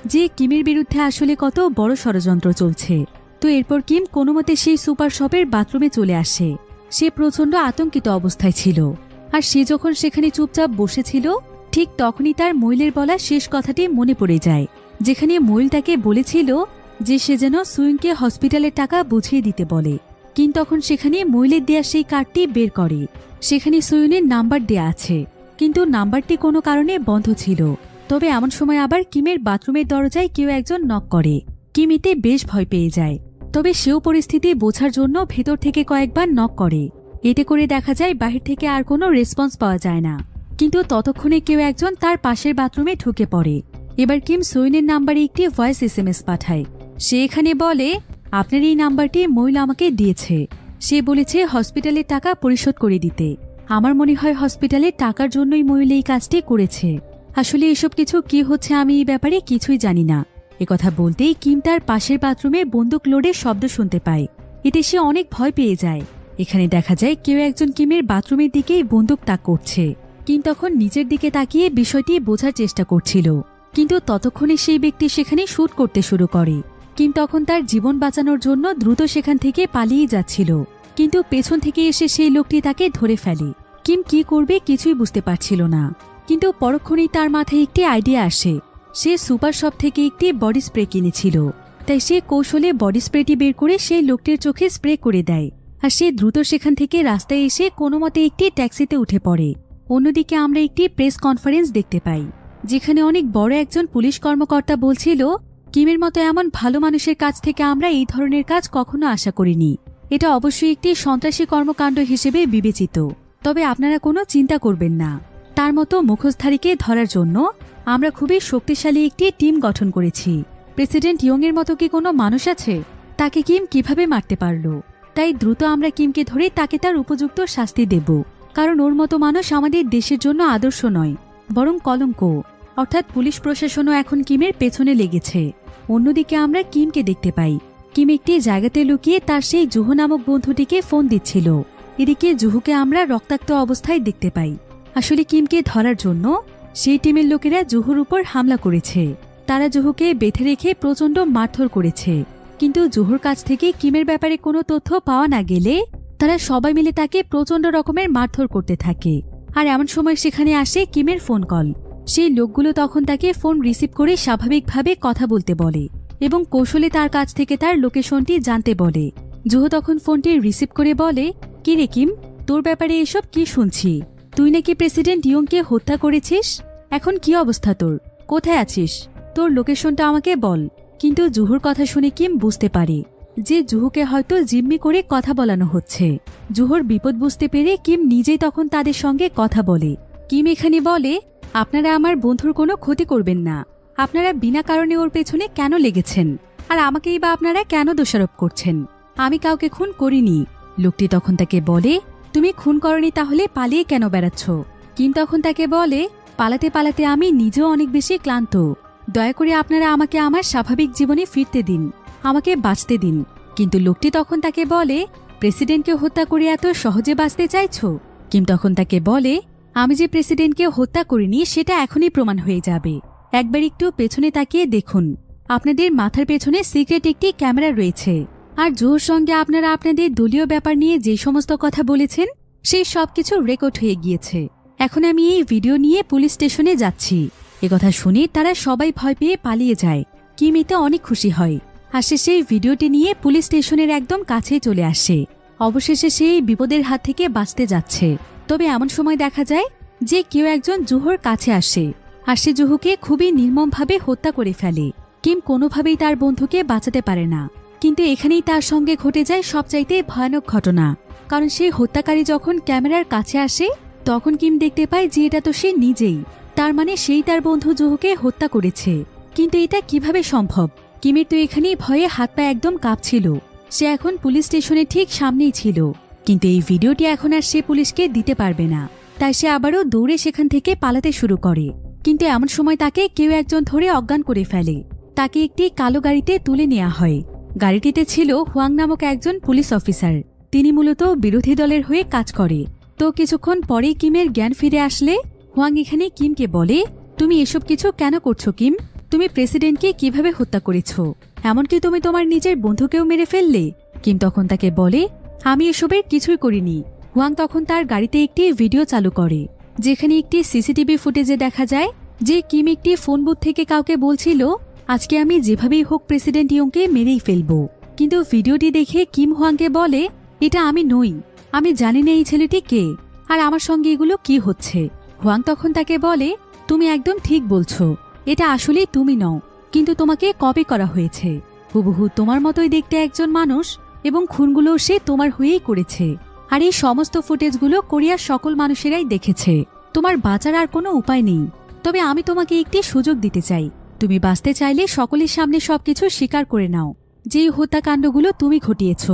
যে কিমের বিরুদ্ধে আসলে কত বড় ষড়যন্ত্র চলছে। তো এরপর কিম কোনো মতে সেই সুপার শপের বাথরুমে চলে আসে। সে প্রচণ্ড আতঙ্কিত অবস্থায় ছিল। আর সে যখন সেখানে চুপচাপ বসেছিল, ঠিক তখনই তার মহিলের বলা শেষ কথাটি মনে পড়ে যায়, যেখানে মহিল তাকে বলেছিল যে সে যেন সুইংকে হসপিটালের টাকা বুঝিয়ে দিতে বলে। কিম তখন সেখানে মহিলের দেয়া সেই কার্ডটি বের করে। সেখানে সুইনের নাম্বার দেয়া আছে, কিন্তু নাম্বারটি কোনো কারণে বন্ধ ছিল। তবে এমন সময় আবার কিমের বাথরুমের দরজায় কেউ একজন নক করে। কিম এতে বেশ ভয় পেয়ে যায়। তবে সেও পরিস্থিতি বোঝার জন্য ভেতর থেকে কয়েকবার নক করে। এতে করে দেখা যায় বাহির থেকে আর কোনো রেসপন্স পাওয়া যায় না। কিন্তু ততক্ষণে কেউ একজন তার পাশের বাথরুমে ঢুকে পড়ে। এবার কিম সুইনের নাম্বারে একটি ভয়েস SMS পাঠায়। সে এখানে বলে, আপনার এই নাম্বারটি মহিলা আমাকে দিয়েছে। সে বলেছে হসপিটালের টাকা পরিশোধ করে দিতে। আমার মনে হয় হসপিটালের টাকার জন্যই মহিলা এই কাজটি করেছে। আসলে এসব কিছু কি হচ্ছে আমি এই ব্যাপারে কিছুই জানি না। একথা বলতেই কিম তার পাশের বাথরুমে বন্দুক লোডের শব্দ শুনতে পায়। এতে সে অনেক ভয় পেয়ে যায়। এখানে দেখা যায় কেউ একজন কিমের বাথরুমের দিকেই বন্দুক তাক করছে। কিম তখন নিচের দিকে তাকিয়ে বিষয়টি বোঝার চেষ্টা করছিল। কিন্তু ততক্ষণে সেই ব্যক্তি সেখানে শুট করতে শুরু করে। কিম তখন তার জীবন বাঁচানোর জন্য দ্রুত সেখান থেকে পালিয়ে যাচ্ছিল। কিন্তু পেছন থেকে এসে সেই লোকটি তাকে ধরে ফেলে। কিম কি করবে কিছুই বুঝতে পারছিল না। কিন্তু পরক্ষণেই তার মাথায় একটি আইডিয়া আসে। সে সুপার শপ থেকে একটি বডি স্প্রে কিনেছিল। তাই সে কৌশলে বডি স্প্রেটি বের করে সেই লোকটির চোখে স্প্রে করে দেয়। আর সে দ্রুত সেখান থেকে রাস্তায় এসে কোনো মতে একটি ট্যাক্সিতে উঠে পড়ে। অন্যদিকে আমরা একটি প্রেস কনফারেন্স দেখতে পাই, যেখানে অনেক বড় একজন পুলিশ কর্মকর্তা বলছিল, কিমের মতো এমন ভালো মানুষের কাছ থেকে আমরা এই ধরনের কাজ কখনো আশা করিনি। এটা অবশ্যই একটি সন্ত্রাসী কর্মকাণ্ড হিসেবে বিবেচিত। তবে আপনারা কোনো চিন্তা করবেন না। তার মতো মুখোশধারীকে ধরার জন্য আমরা খুবই শক্তিশালী একটি টিম গঠন করেছি। প্রেসিডেন্ট ইয়ং এর মতো কি কোনো মানুষ আছে? তাকে কিম কিভাবে মারতে পারল? তাই দ্রুত আমরা কিমকে ধরে তাকে তার উপযুক্ত শাস্তি দেব। কারণ ওর মতো মানুষ আমাদের দেশের জন্য আদর্শ নয়, বরং কলঙ্ক। অর্থাৎ পুলিশ প্রশাসনও এখন কিমের পেছনে লেগেছে। অন্যদিকে আমরা কিমকে দেখতে পাই। কিম একটি জায়গাতে লুকিয়ে তার সেই জুহু নামক বন্ধুটিকে ফোন দিচ্ছিল। এদিকে জুহুকে আমরা রক্তাক্ত অবস্থায় দেখতে পাই। আসলে কিমকে ধরার জন্য সেই টিমের লোকেরা জুহুর উপর হামলা করেছে। তারা জুহুকে বেঁধে রেখে প্রচণ্ড মারধর করেছে। কিন্তু জুহুর কাছ থেকে কিমের ব্যাপারে কোনো তথ্য পাওয়া না গেলে তারা সবাই মিলে তাকে প্রচন্ড রকমের মারধর করতে থাকে। আর এমন সময় সেখানে আসে কিমের ফোন কল। সেই লোকগুলো তখন তাকে ফোন রিসিভ করে স্বাভাবিকভাবে কথা বলতে বলে এবং কৌশলে তার কাছ থেকে তার লোকেশনটি জানতে বলে। জুহো তখন ফোনটি রিসিভ করে বলে, কি রে কিম, তোর ব্যাপারে এসব কি শুনছি? তুই নাকি প্রেসিডেন্ট ইয়ংকে হত্যা করেছিস। এখন কি অবস্থা তোর? কোথায় আছিস? তোর লোকেশনটা আমাকে বল। কিন্তু জুহুর কথা শুনে কিম বুঝতে পারে যে জুহুকে হয়তো জিম্মি করে কথা বলানো হচ্ছে। জুহুর বিপদ বুঝতে পেরে কিম নিজেই তখন তাদের সঙ্গে কথা বলে। কিম এখানে বলে, আপনারা আমার বন্ধুর কোনো ক্ষতি করবেন না। আপনারা বিনা কারণে ওর পেছনে কেন লেগেছেন? আর আমাকেই বা আপনারা কেন দোষারোপ করছেন? আমি কাউকে খুন করিনি। লোকটি তখন তাকে বলে, তুমি খুন করনি তাহলে পালিয়ে কেন বেড়াচ্ছ? কিম তখন তাকে বলে, পালাতে পালাতে আমি নিজেও অনেক বেশি ক্লান্ত। দয়া করে আপনারা আমাকে আমার স্বাভাবিক জীবনে ফিরতে দিন, আমাকে বাঁচতে দিন। কিন্তু লোকটি তখন তাকে বলে, প্রেসিডেন্টকে হত্যা করে এত সহজে বাঁচতে চাইছ? কিম তখন তাকে বলে, আমি যে প্রেসিডেন্টকে হত্যা করিনি সেটা এখনই প্রমাণ হয়ে যাবে। একবার একটু পেছনে তাকিয়ে দেখুন, আপনাদের মাথার পেছনে সিক্রেট একটি ক্যামেরা রয়েছে। আর জোর সঙ্গে আপনারা আপনাদের দলীয় ব্যাপার নিয়ে যে সমস্ত কথা বলেছেন সেই সবকিছু রেকর্ড হয়ে গিয়েছে। এখন আমি এই ভিডিও নিয়ে পুলিশ স্টেশনে যাচ্ছি। একথা শুনে তারা সবাই ভয় পেয়ে পালিয়ে যায়। কিম এতে অনেক খুশি হয়। আর সে সেই ভিডিওটি নিয়ে পুলিশ স্টেশনের একদম কাছে চলে আসে। অবশেষে সে এই বিপদের হাত থেকে বাঁচতে যাচ্ছে। তবে এমন সময় দেখা যায় যে কেউ একজন জুহুর কাছে আসে আর সে জুহুকে খুবই নির্মমভাবে হত্যা করে ফেলে। কিম কোনোভাবেই তার বন্ধুকে বাঁচাতে পারে না। কিন্তু এখানেই তার সঙ্গে ঘটে যায় সবচাইতে ভয়ানক ঘটনা। কারণ সেই হত্যাকারী যখন ক্যামেরার কাছে আসে তখন কিম দেখতে পায় যে এটা তো সে নিজেই। তার মানে সেই তার বন্ধু জুহুকে হত্যা করেছে। কিন্তু এটা কিভাবে সম্ভব? কিমের তো এখানেই ভয়ে হাত পা একদম কাঁপছিল। সে এখন পুলিশ স্টেশনের ঠিক সামনেই ছিল। কিন্তু এই ভিডিওটি এখন আর সে পুলিশকে দিতে পারবে না। তাই সে আবারও দৌড়ে সেখান থেকে পালাতে শুরু করে। কিন্তু এমন সময় তাকে কেউ একজন ধরে অজ্ঞান করে ফেলে। তাকে একটি কালো গাড়িতে তুলে নেওয়া হয়। গাড়িটিতে ছিল হুয়াং নামক একজন পুলিশ অফিসার। তিনি মূলত বিরোধী দলের হয়ে কাজ করে। তো কিছুক্ষণ পরেই কিমের জ্ঞান ফিরে আসলে হুয়াং এখানে কিমকে বলে, তুমি এসব কিছু কেন করছো কিম? তুমি প্রেসিডেন্টকে কিভাবে হত্যা করেছ? এমনকি তুমি তোমার নিজের বন্ধুকেও মেরে ফেললে। কিম তখন তাকে বলে, আমি এসবের কিছুই করিনি। হুয়াং তখন তার গাড়িতে একটি ভিডিও চালু করে যেখানে একটি সিসিটিভি ফুটেজে দেখা যায় যে কিম একটি ফোন বুথ থেকে কাউকে বলছিল, আজকে আমি যেভাবেই হোক প্রেসিডেন্ট ইয়ংকে মেরেই ফেলব। কিন্তু ভিডিওটি দেখে কিম হুয়াংকে বলে, এটা আমি নই। আমি জানি না এই ছেলেটি কে আর আমার সঙ্গে এগুলো কি হচ্ছে। হুয়াং তখন তাকে বলে, তুমি একদম ঠিক বলছো, এটা আসলেই তুমি নও, কিন্তু তোমাকে কপি করা হয়েছে। হুবহু তোমার মতোই দেখতে একজন মানুষ এবং খুনগুলো সে তোমার হয়েই করেছে। আর এই সমস্ত ফুটেজগুলো কোরিয়ার সকল মানুষেরাই দেখেছে। তোমার বাঁচার আর কোনো উপায় নেই। তবে আমি তোমাকে একটি সুযোগ দিতে চাই। তুমি বাঁচতে চাইলে সকলের সামনে সবকিছু স্বীকার করে নাও যেই হত্যাকাণ্ডগুলো তুমি ঘটিয়েছ।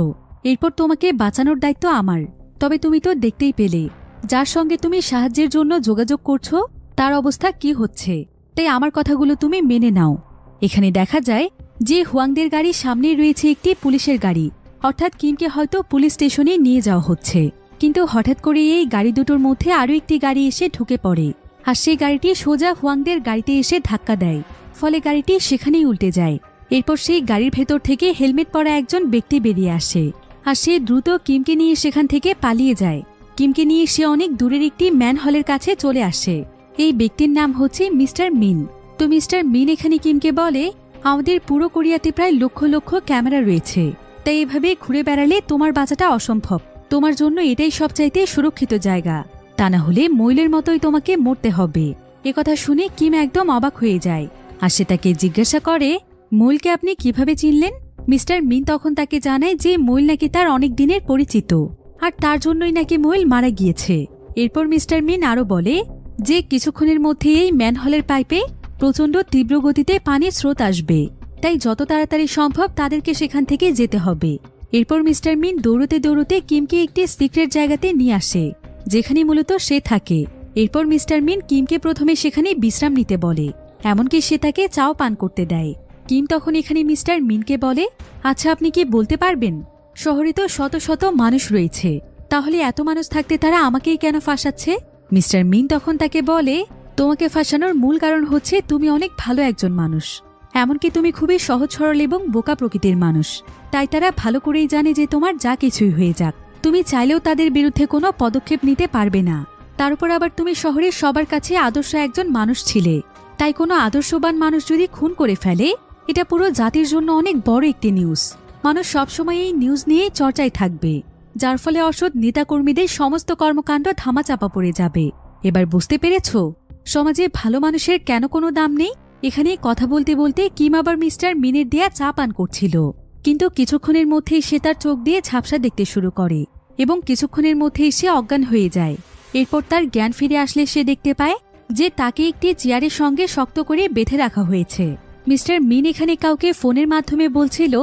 এরপর তোমাকে বাঁচানোর দায়িত্ব আমার। তবে তুমি তো দেখতেই পেলে যার সঙ্গে তুমি সাহায্যের জন্য যোগাযোগ করছো তার অবস্থা কি হচ্ছে। তাই আমার কথাগুলো তুমি মেনে নাও। এখানে দেখা যায় যে হুয়াংদের গাড়ির সামনে রয়েছে একটি পুলিশের গাড়ি, অর্থাৎ কিমকে হয়তো পুলিশ স্টেশনে নিয়ে যাওয়া হচ্ছে। কিন্তু হঠাৎ করে এই গাড়ি দুটোর মধ্যে আরও একটি গাড়ি এসে ঢুকে পড়ে আর সেই গাড়িটি সোজা হুয়াংদের গাড়িতে এসে ধাক্কা দেয়। ফলে গাড়িটি সেখানেই উল্টে যায়। এরপর সেই গাড়ির ভেতর থেকে হেলমেট পরা একজন ব্যক্তি বেরিয়ে আসে আর সে দ্রুত কিমকে নিয়ে সেখান থেকে পালিয়ে যায়। কিমকে নিয়ে সে অনেক দূরের একটি ম্যানহলের কাছে চলে আসে। এই ব্যক্তির নাম হচ্ছে মিস্টার মিন। তো মিস্টার মিন এখানে কিমকে বলে, আমাদের পুরো কোরিয়াতে প্রায় লক্ষ লক্ষ ক্যামেরা রয়েছে, তাই এভাবে ঘুরে বেড়ালে তোমার বাঁচাটা অসম্ভব। তোমার জন্য এটাই সবচাইতে সুরক্ষিত জায়গা, তা না হলে মইলের মতোই তোমাকে মরতে হবে। একথা শুনে কিম একদম অবাক হয়ে যায় আর সে তাকে জিজ্ঞাসা করে, মইলকে আপনি কিভাবে চিনলেন? মিস্টার মিন তখন তাকে জানায় যে মইল নাকি তার অনেক দিনের পরিচিত আর তার জন্যই নাকি মইল মারা গিয়েছে। এরপর মিস্টার মিন আরো বলে যে কিছুক্ষণের মধ্যে এই ম্যানহলের পাইপে প্রচণ্ড তীব্র গতিতে পানির স্রোত আসবে, তাই যত তাড়াতাড়ি সম্ভব তাদেরকে সেখান থেকে যেতে হবে। এরপর মিস্টার মিন দৌড়তে দৌড়তে কিমকে একটি সিক্রেট জায়গাতে নিয়ে আসে যেখানে মূলত সে থাকে। এরপর মিস্টার মিন কিমকে প্রথমে সেখানে বিশ্রাম নিতে বলে, এমনকি সে তাকে চাও পান করতে দেয়। কিম তখন এখানে মিস্টার মিনকে বলে, আচ্ছা আপনি কি বলতে পারবেন, শহরে তো শত শত মানুষ রয়েছে, তাহলে এত মানুষ থাকতে তারা আমাকেই কেন ফাঁসাচ্ছে? মিস্টার মিন তখন তাকে বলে, তোমাকে ফাঁসানোর মূল কারণ হচ্ছে তুমি অনেক ভালো একজন মানুষ, এমনকি তুমি খুবই সহজ সরল এবং বোকা প্রকৃতির মানুষ। তাই তারা ভালো করেই জানে যে তোমার যা কিছুই হয়ে যাক তুমি চাইলেও তাদের বিরুদ্ধে কোনো পদক্ষেপ নিতে পারবে না। তার উপর আবার তুমি শহরের সবার কাছে আদর্শ একজন মানুষ ছিলে, তাই কোনো আদর্শবান মানুষ যদি খুন করে ফেলে এটা পুরো জাতির জন্য অনেক বড় একটি নিউজ। মানুষ সবসময় এই নিউজ নিয়ে চর্চায় থাকবে, যার ফলে অসৎ নেতাকর্মীদের সমস্ত কর্মকাণ্ড ধামাচাপা পড়ে যাবে। এবার বুঝতে পেরেছ সমাজে ভালো মানুষের কেন কোনো দাম নেই? এখানে কথা বলতে বলতে কিম আবার মিস্টার মিনের দেয়া চা পান করছিল, কিন্তু কিছুক্ষণের মধ্যেই সে তার চোখ দিয়ে ঝাপসা দেখতে শুরু করে এবং কিছুক্ষণের মধ্যেই সে অজ্ঞান হয়ে যায়। এরপর তার জ্ঞান ফিরে আসলে সে দেখতে পায় যে তাকে একটি চেয়ারের সঙ্গে শক্ত করে বেঁধে রাখা হয়েছে। মিস্টার মিন এখানে কাউকে ফোনের মাধ্যমে বলছিল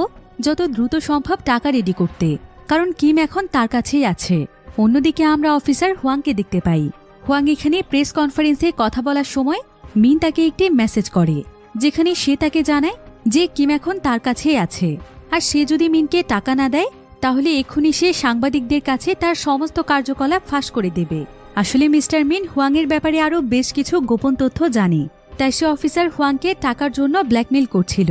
যত দ্রুত সম্ভব টাকা রেডি করতে, কারণ কিম এখন তার কাছেই আছে। অন্যদিকে আমরা অফিসার হুয়াংকে দেখতে পাই। হুয়াং এখানে প্রেস কনফারেন্সে কথা বলার সময় মিন তাকে একটি মেসেজ করে, যেখানে সে তাকে জানায় যে কিম এখন তার কাছেই আছে, আর সে যদি মিনকে টাকা না দেয় তাহলে এক্ষুনি সে সাংবাদিকদের কাছে তার সমস্ত কার্যকলাপ ফাঁস করে দেবে। আসলে মিস্টার মিন হুয়াংয়ের ব্যাপারে আরও বেশ কিছু গোপন তথ্য জানে, তাই সে অফিসার হুয়াংকে টাকার জন্য ব্ল্যাকমেল করছিল।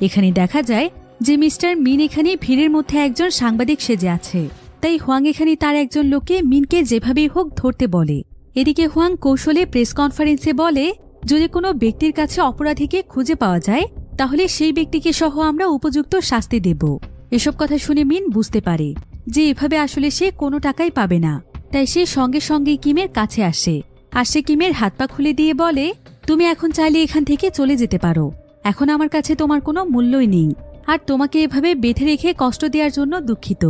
এখানে দেখা যায় যে মিস্টার মিন এখানে ভিড়ের মধ্যে একজন সাংবাদিক সেজে আছে, তাই হুয়াং এখানে তার একজন লোককে মিনকে যেভাবেই হোক ধরতে বলে। এদিকে হুয়াং কৌশলে প্রেস কনফারেন্সে বলে যদি কোনো ব্যক্তির কাছে অপরাধীকে খুঁজে পাওয়া যায় তাহলে সেই ব্যক্তিকে সহ আমরা উপযুক্ত শাস্তি দেব। এসব কথা শুনে মিন বুঝতে পারে যে এভাবে আসলে সে কোনো টাকাই পাবে না, তাই সে সঙ্গে সঙ্গে কিমের কাছে আসে। আর সে কিমের হাত পা খুলে দিয়ে বলে তুমি এখন চাইলে এখান থেকে চলে যেতে পারো, এখন আমার কাছে তোমার কোনো মূল্যই নেই, আর তোমাকে এভাবে বেঁধে রেখে কষ্ট দেওয়ার জন্য দুঃখিত।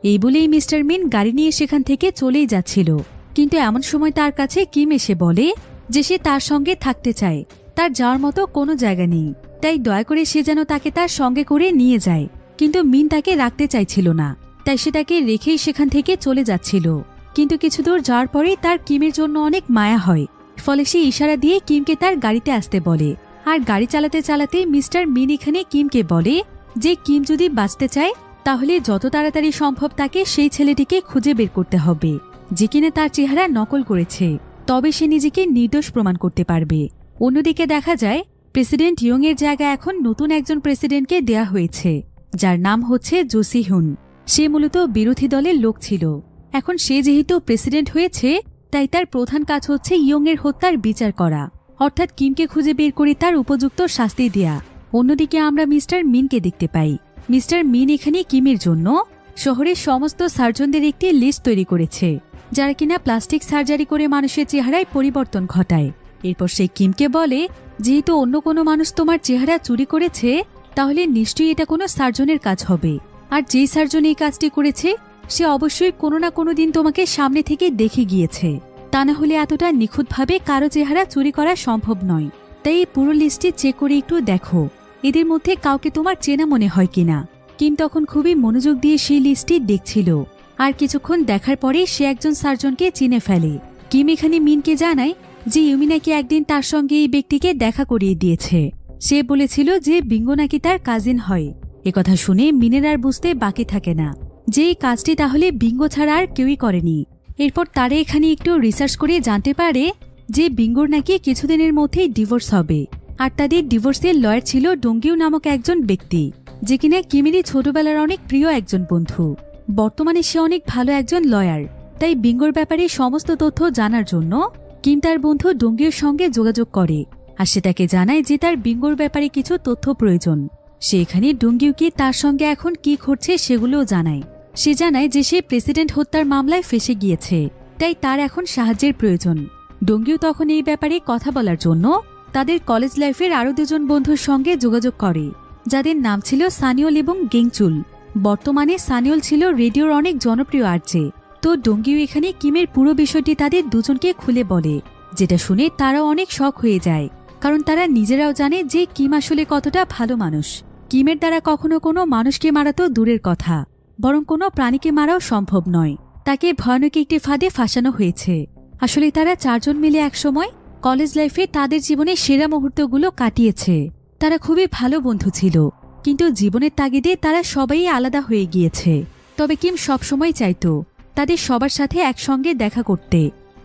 এই বলেই মিস্টার মিন গাড়ি নিয়ে সেখান থেকে চলেই যাচ্ছিল, কিন্তু এমন সময় তার কাছে কিম এসে বলে যে সে তার সঙ্গে থাকতে চায়, তার যাওয়ার মতো কোনো জায়গা নেই, তাই দয়া করে সে যেন তাকে তার সঙ্গে করে নিয়ে যায়। কিন্তু মিন তাকে রাখতে চাইছিল না, তাই সে তাকে রেখেই সেখান থেকে চলে যাচ্ছিল। কিন্তু কিছু দূর যাওয়ার পরেই তার কিমের জন্য অনেক মায়া হয়, ফলে সে ইশারা দিয়ে কিমকে তার গাড়িতে আসতে বলে। আর গাড়ি চালাতে চালাতে মিস্টার মিন এখানে কিমকে বলে যে কিম যদি বাঁচতে চায় তাহলে যত তাড়াতাড়ি সম্ভব তাকে সেই ছেলেটিকে খুঁজে বের করতে হবে যে কিনা তার চেহারা নকল করেছে, তবে সে নিজেকে নির্দোষ প্রমাণ করতে পারবে। অন্যদিকে দেখা যায় প্রেসিডেন্ট ইয়ং এর জায়গায় এখন নতুন একজন প্রেসিডেন্টকে দেয়া হয়েছে, যার নাম হচ্ছে জোসি হুন। সে মূলত বিরোধী দলের লোক ছিল, এখন সে যেহেতু প্রেসিডেন্ট হয়েছে তাই তার প্রধান কাজ হচ্ছে ইয়ং এর হত্যার বিচার করা, অর্থাৎ কিমকে খুঁজে বের করে তার উপযুক্ত শাস্তি দেয়া। অন্যদিকে আমরা মিস্টার মিনকে দেখতে পাই। মিস্টার মিন এখানে কিমের জন্য শহরের সমস্ত সার্জনদের একটি লিস্ট তৈরি করেছে, যারা কিনা প্লাস্টিক সার্জারি করে মানুষের চেহারায় পরিবর্তন ঘটায়। এরপর সে কিমকে বলে যেহেতু অন্য কোনো মানুষ তোমার চেহারা চুরি করেছে তাহলে নিশ্চয়ই এটা কোনো সার্জনের কাজ হবে, আর যেই সার্জন এই কাজটি করেছে সে অবশ্যই কোনো না কোনো দিন তোমাকে সামনে থেকে দেখে গিয়েছে, তা না হলে এতটা নিখুঁতভাবে কারো চেহারা চুরি করা সম্ভব নয়। তাই এই পুরো লিস্টটি চেক করে একটু দেখো এদের মধ্যে কাউকে তোমার চেনা মনে হয় কিনা। কিম তখন খুবই মনোযোগ দিয়ে সেই লিস্টটি দেখছিল, আর কিছুক্ষণ দেখার পরে সে একজন সার্জনকে চিনে ফেলে। কিম এখানে মিনকে জানায় যে ইউমি নাকি একদিন তার সঙ্গে এই ব্যক্তিকে দেখা করিয়ে দিয়েছে। সে বলেছিল যে বিঙ্গো নাকি তার কাজিন হয়। একথা শুনে মিনের আর বুঝতে বাকি থাকে না যে এই কাজটি তাহলে বিঙ্গো ছাড়া আর কেউই করেনি। এরপর তারা এখানে একটু রিসার্চ করে জানতে পারে যে বিঙ্গোর নাকি কিছুদিনের মধ্যেই ডিভোর্স হবে, আর তাদের ডিভোর্সের লয়ার ছিল ডোঙ্গিউ নামক একজন ব্যক্তি, যে কিনা কিমেরই ছোটবেলার অনেক প্রিয় একজন বন্ধু। বর্তমানে সে অনেক ভালো একজন লয়ার, তাই বিঙ্গোর ব্যাপারে সমস্ত তথ্য জানার জন্য কিম তার বন্ধু ডোঙ্গিউর সঙ্গে যোগাযোগ করে, আর সে তাকে জানায় যে তার বিঙ্গোর ব্যাপারে কিছু তথ্য প্রয়োজন। সে এখানে ডোঙ্গিউকে তার সঙ্গে এখন কি ঘটছে সেগুলোও জানায়। সে জানায় যে সে প্রেসিডেন্ট হত্যার মামলায় ফেঁসে গিয়েছে, তাই তার এখন সাহায্যের প্রয়োজন। ডোঙ্গিউ তখন এই ব্যাপারে কথা বলার জন্য তাদের কলেজ লাইফের আরও দুজন বন্ধুর সঙ্গে যোগাযোগ করে, যাদের নাম ছিল সানিওল এবং গেংচুল। বর্তমানে সানিওল ছিল রেডিওর অনেক জনপ্রিয় আরজে। তো ডোঙ্গিউ এখানে কিমের পুরো বিষয়টি তাদের দুজনকে খুলে বলে, যেটা শুনে তারাও অনেক শক হয়ে যায়, কারণ তারা নিজেরাও জানে যে কিম আসলে কতটা ভালো মানুষ। কিমের দ্বারা কখনো কোনো মানুষকে মারা তো দূরের কথা, বরং কোনো প্রাণীকে মারাও সম্ভব নয়। তাকে ভয়ানক একটি ফাঁদে ফাঁসানো হয়েছে। আসলে তারা চারজন মিলে একসময় কলেজ লাইফে তাদের জীবনের সেরা মুহূর্তগুলো কাটিয়েছে। তারা খুবই ভালো বন্ধু ছিল, কিন্তু জীবনের তাগিদে তারা সবাই আলাদা হয়ে গিয়েছে। তবে কিম সবসময় চাইতো তাদের সবার সাথে একসঙ্গে দেখা করতে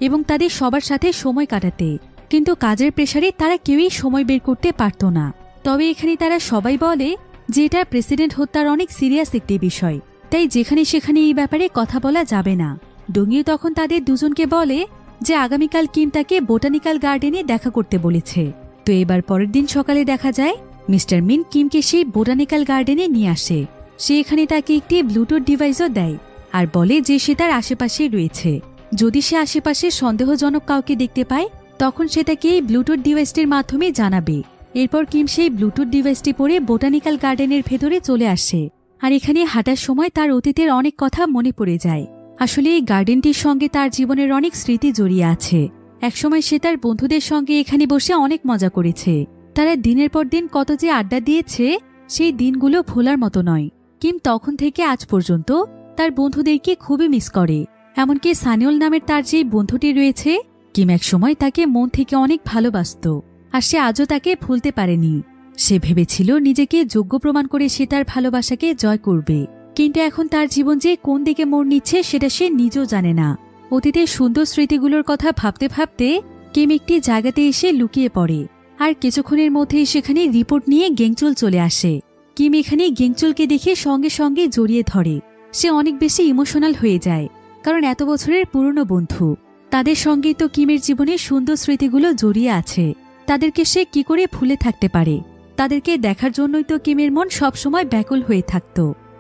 এবং তাদের সবার সাথে সময় কাটাতে, কিন্তু কাজের প্রেসারে তারা কেউই সময় বের করতে পারত না। তবে এখানে তারা সবাই বলে যে এটা প্রেসিডেন্ট হত্যার অনেক সিরিয়াস একটি বিষয়, তাই যেখানে সেখানে এই ব্যাপারে কথা বলা যাবে না। ডোংইউ তখন তাদের দুজনকে বলে যে আগামীকাল কিম তাকে বোটানিক্যাল গার্ডেনে দেখা করতে বলেছে। তো এবার পরের দিন সকালে দেখা যায় মিস্টার মিন কিমকে সেই বোটানিক্যাল গার্ডেনে নিয়ে আসে। সে এখানে তাকে একটি ব্লুটুথ ডিভাইসও দেয় আর বলে যে সে তার আশেপাশে রয়েছে। যদি সে আশেপাশে সন্দেহজনক কাউকে দেখতে পায় তখন সে তাকে এই ব্লুটুথ ডিভাইসটির মাধ্যমে জানাবে। এরপর কিম সেই ব্লুটুথ ডিভাইসটি পরে বোটানিক্যাল গার্ডেনের ভেতরে চলে আসে। আর এখানে হাঁটার সময় তার অতীতের অনেক কথা মনে পড়ে যায়। আসলে এই গার্ডেনটির সঙ্গে তার জীবনের অনেক স্মৃতি জড়িয়ে আছে। একসময় সে তার বন্ধুদের সঙ্গে এখানে বসে অনেক মজা করেছে। তারা দিনের পর দিন কত যে আড্ডা দিয়েছে সেই দিনগুলো ভোলার মতো নয়। কিম তখন থেকে আজ পর্যন্ত তার বন্ধুদেরকে খুবই মিস করে। এমনকি সানিউল নামের তার যে বন্ধুটি রয়েছে, কিম এক সময় তাকে মন থেকে অনেক ভালোবাসত আর সে আজও তাকে ভুলতে পারেনি। সে ভেবেছিল নিজেকে যোগ্য প্রমাণ করে সে তার ভালোবাসাকে জয় করবে, কিন্তু এখন তার জীবন যে কোন দিকে মোড় নিচ্ছে সেটা সে নিজেও জানে না। অতীতের সুন্দর স্মৃতিগুলোর কথা ভাবতে ভাবতে কিম একটি জায়গাতে এসে লুকিয়ে পড়ে। আর কিছুক্ষণের মধ্যেই সেখানে রিপোর্ট নিয়ে গেংচুল চলে আসে। কিম এখানে গেংচুলকে দেখে সঙ্গে সঙ্গে জড়িয়ে ধরে। সে অনেক বেশি ইমোশনাল হয়ে যায়, কারণ এত বছরের পুরনো বন্ধু। তাদের সঙ্গেই তো কিমের জীবনে সুন্দর স্মৃতিগুলো জড়িয়ে আছে। তাদেরকে সে কি করে ভুলে থাকতে পারে? তাদেরকে দেখার জন্যই তো কিমের মন সবসময় ব্যাকুল হয়ে থাকত।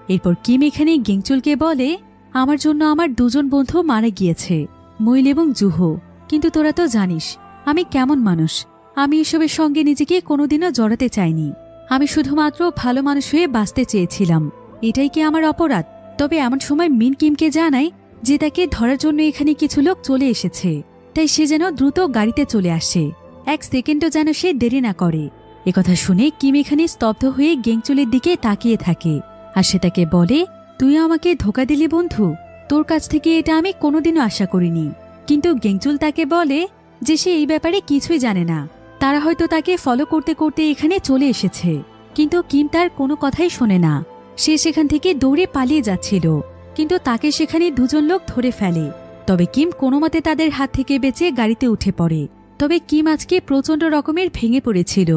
এরপর কিম এখানে গেংচুলকে বলে, আমার জন্য আমার দুজন বন্ধু মারা গিয়েছে, মইল এবং জুহো। কিন্তু তোরা তো জানিস আমি কেমন মানুষ। আমি এসবের সঙ্গে নিজেকে কোনোদিনও জড়াতে চাইনি। আমি শুধুমাত্র ভালো মানুষ হয়ে বাঁচতে চেয়েছিলাম। এটাই কি আমার অপরাধ? তবে এমন সময় মিন কিমকে জানায় যে তাকে ধরার জন্য এখানে কিছু লোক চলে এসেছে, তাই সে যেন দ্রুত গাড়িতে চলে আসে। এক সেকেন্ডও যেন সে দেরি না করে। একথা শুনে কিম এখানে স্তব্ধ হয়ে গেংচুলের দিকে তাকিয়ে থাকে। আর সে তাকে বলে, তুই আমাকে ধোঁকা দিলি বন্ধু, তোর কাছ থেকে এটা আমি কোনোদিনও আশা করিনি। কিন্তু গেংচুল তাকে বলে যে সে এই ব্যাপারে কিছুই জানে না। তারা হয়তো তাকে ফলো করতে করতে এখানে চলে এসেছে। কিন্তু কিম তার কোনো কথাই শোনে না। সে সেখান থেকে দৌড়ে পালিয়ে যাচ্ছিল, কিন্তু তাকে সেখানে দুজন লোক ধরে ফেলে। তবে কিম কোনোমতে তাদের হাত থেকে বেঁচে গাড়িতে উঠে পড়ে। তবে কিম আজকে প্রচণ্ড রকমের ভেঙে পড়েছিল।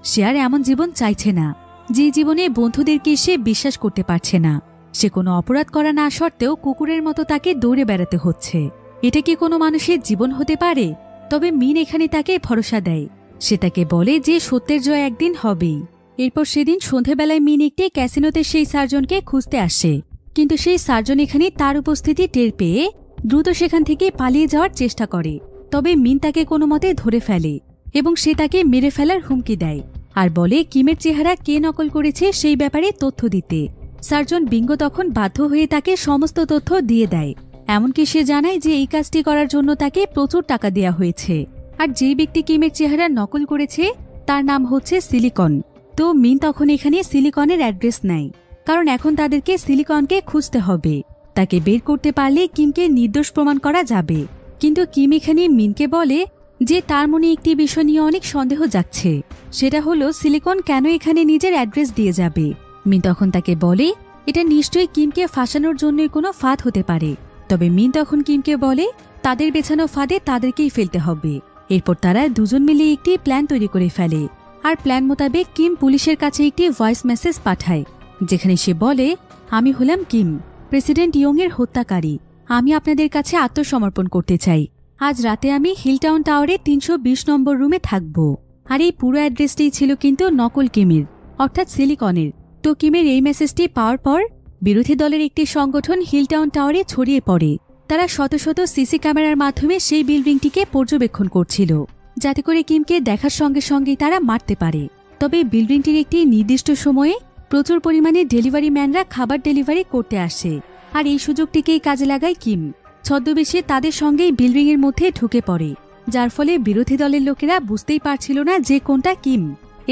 সে আর এমন জীবন চাইছে না, যে জীবনে বন্ধুদেরকে সে বিশ্বাস করতে পারছে না। সে কোনো অপরাধ করা না সত্ত্বেও কুকুরের মতো তাকে দৌড়ে বেড়াতে হচ্ছে। এটা কি কোনো মানুষের জীবন হতে পারে? তবে মিন এখানে তাকে ভরসা দেয়। সে তাকে বলে যে সত্যের জয় একদিন হবেই। এরপর সেদিন সন্ধেবেলায় মিন একটি ক্যাসিনোতে সেই সার্জনকে খুঁজতে আসে, কিন্তু সেই সার্জন এখানে তার উপস্থিতি টের পেয়ে দ্রুত সেখান থেকে পালিয়ে যাওয়ার চেষ্টা করে। তবে মিন তাকে কোনো মতে ধরে ফেলে এবং সে তাকে মেরে ফেলার হুমকি দেয় আর বলে কিমের চেহারা কে নকল করেছে সেই ব্যাপারে তথ্য দিতে। সার্জন বিঙ্গো তখন বাধ্য হয়ে তাকে সমস্ত তথ্য দিয়ে দেয়। এমনকি সে জানায় যে এই কাজটি করার জন্য তাকে প্রচুর টাকা দেয়া হয়েছে। আর যে ব্যক্তি কিমের চেহারা নকল করেছে তার নাম হচ্ছে সিলিকন। তো মিন তখন এখানে সিলিকনের অ্যাড্রেস নেয়, কারণ এখন তাদেরকে সিলিকনকে খুঁজতে হবে। তাকে বের করতে পারলে কিমকে নির্দোষ প্রমাণ করা যাবে। কিন্তু কিম এখানে মিনকে বলে যে তার মনে একটি বিষয় নিয়ে অনেক সন্দেহ জাগছে, সেটা হলো সিলিকন কেন এখানে নিজের অ্যাড্রেস দিয়ে যাবে। মিন তখন তাকে বলে এটা নিশ্চয়ই কিমকে ফাঁসানোর জন্যই কোনো ফাঁদ হতে পারে। তবে মিন তখন কিমকে বলে তাদের বেছানো ফাঁদে তাদেরকেই ফেলতে হবে। এরপর তারা দুজন মিলে একটি প্ল্যান তৈরি করে ফেলে। আর প্ল্যান মোতাবেক কিম পুলিশের কাছে একটি ভয়েস মেসেজ পাঠায়, যেখানে সে বলে, আমি হলাম কিম, প্রেসিডেন্ট ইয়ং এর হত্যাকারী। আমি আপনাদের কাছে আত্মসমর্পণ করতে চাই। আজ রাতে আমি হিলটাউন টাওয়ারে 320 নম্বর রুমে থাকব। আর এই পুরো অ্যাড্রেসটিই ছিল কিন্তু নকল কিমের, অর্থাৎ সিলিকনের। তো কিমের এই মেসেজটি পাওয়ার পর বিরোধী দলের একটি সংগঠন হিলটাউন টাওয়ারে ছড়িয়ে পড়ে। তারা শত শত সিসি ক্যামেরার মাধ্যমে সেই বিল্ডিংটিকে পর্যবেক্ষণ করছিল, যাতে করে কিমকে দেখার সঙ্গে সঙ্গেই তারা মারতে পারে। তবে বিল্ডিংটির একটি নির্দিষ্ট সময়ে প্রচুর পরিমাণে ডেলিভারি ম্যানরা খাবার ডেলিভারি করতে আসে। আর এই সুযোগটিকেই কাজে লাগায় কিম। ছদ্মবেশে তাদের সঙ্গেই বিল্ডিংয়ের মধ্যে ঢুকে পড়ে, যার ফলে বিরোধী দলের লোকেরা বুঝতেই পারছিল না যে কোনটা কিম।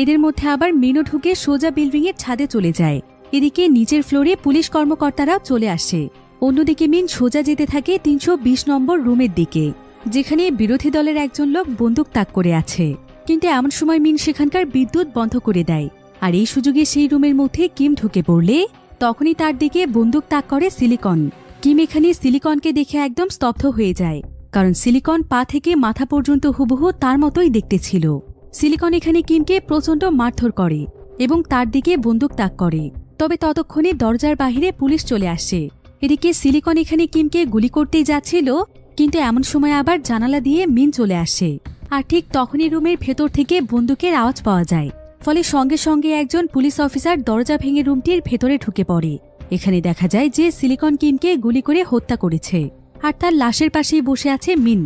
এদের মধ্যে আবার মিনও ঢুকে সোজা বিল্ডিংয়ের ছাদে চলে যায়। এদিকে নিচের ফ্লোরে পুলিশ কর্মকর্তারাও চলে আসে। অন্যদিকে মিন সোজা যেতে থাকে 320 নম্বর রুমের দিকে, যেখানে বিরোধী দলের একজন লোক বন্দুক তাক করে আছে। কিন্তু এমন সময় মিন সেখানকার বিদ্যুৎ বন্ধ করে দেয়। আর এই সুযোগে সেই রুমের মধ্যে কিম ঢুকে পড়লে তখনই তার দিকে বন্দুক তাক করে সিলিকন। কিম এখানে সিলিকনকে দেখে একদম স্তব্ধ হয়ে যায়, কারণ সিলিকন পা থেকে মাথা পর্যন্ত হুবহু তার মতোই দেখতে ছিল। সিলিকন এখানে কিমকে প্রচণ্ড মারধর করে এবং তার দিকে বন্দুক তাক করে। তবে ততক্ষণে দরজার বাহিরে পুলিশ চলে আসে। এদিকে সিলিকন এখানে কিমকে গুলি করতেই যাচ্ছিল, কিন্তু এমন সময় আবার জানালা দিয়ে মিন চলে আসে। আর ঠিক তখনই রুমের ভেতর থেকে বন্দুকের আওয়াজ পাওয়া যায়। ফলে সঙ্গে সঙ্গে একজন পুলিশ অফিসার দরজা ভেঙে রুমটির ভেতরে ঢুকে পড়ে। এখানে দেখা যায় যে সিলিকন কিমকে গুলি করে হত্যা করেছে, আর তার লাশের পাশেই বসে আছে মিন।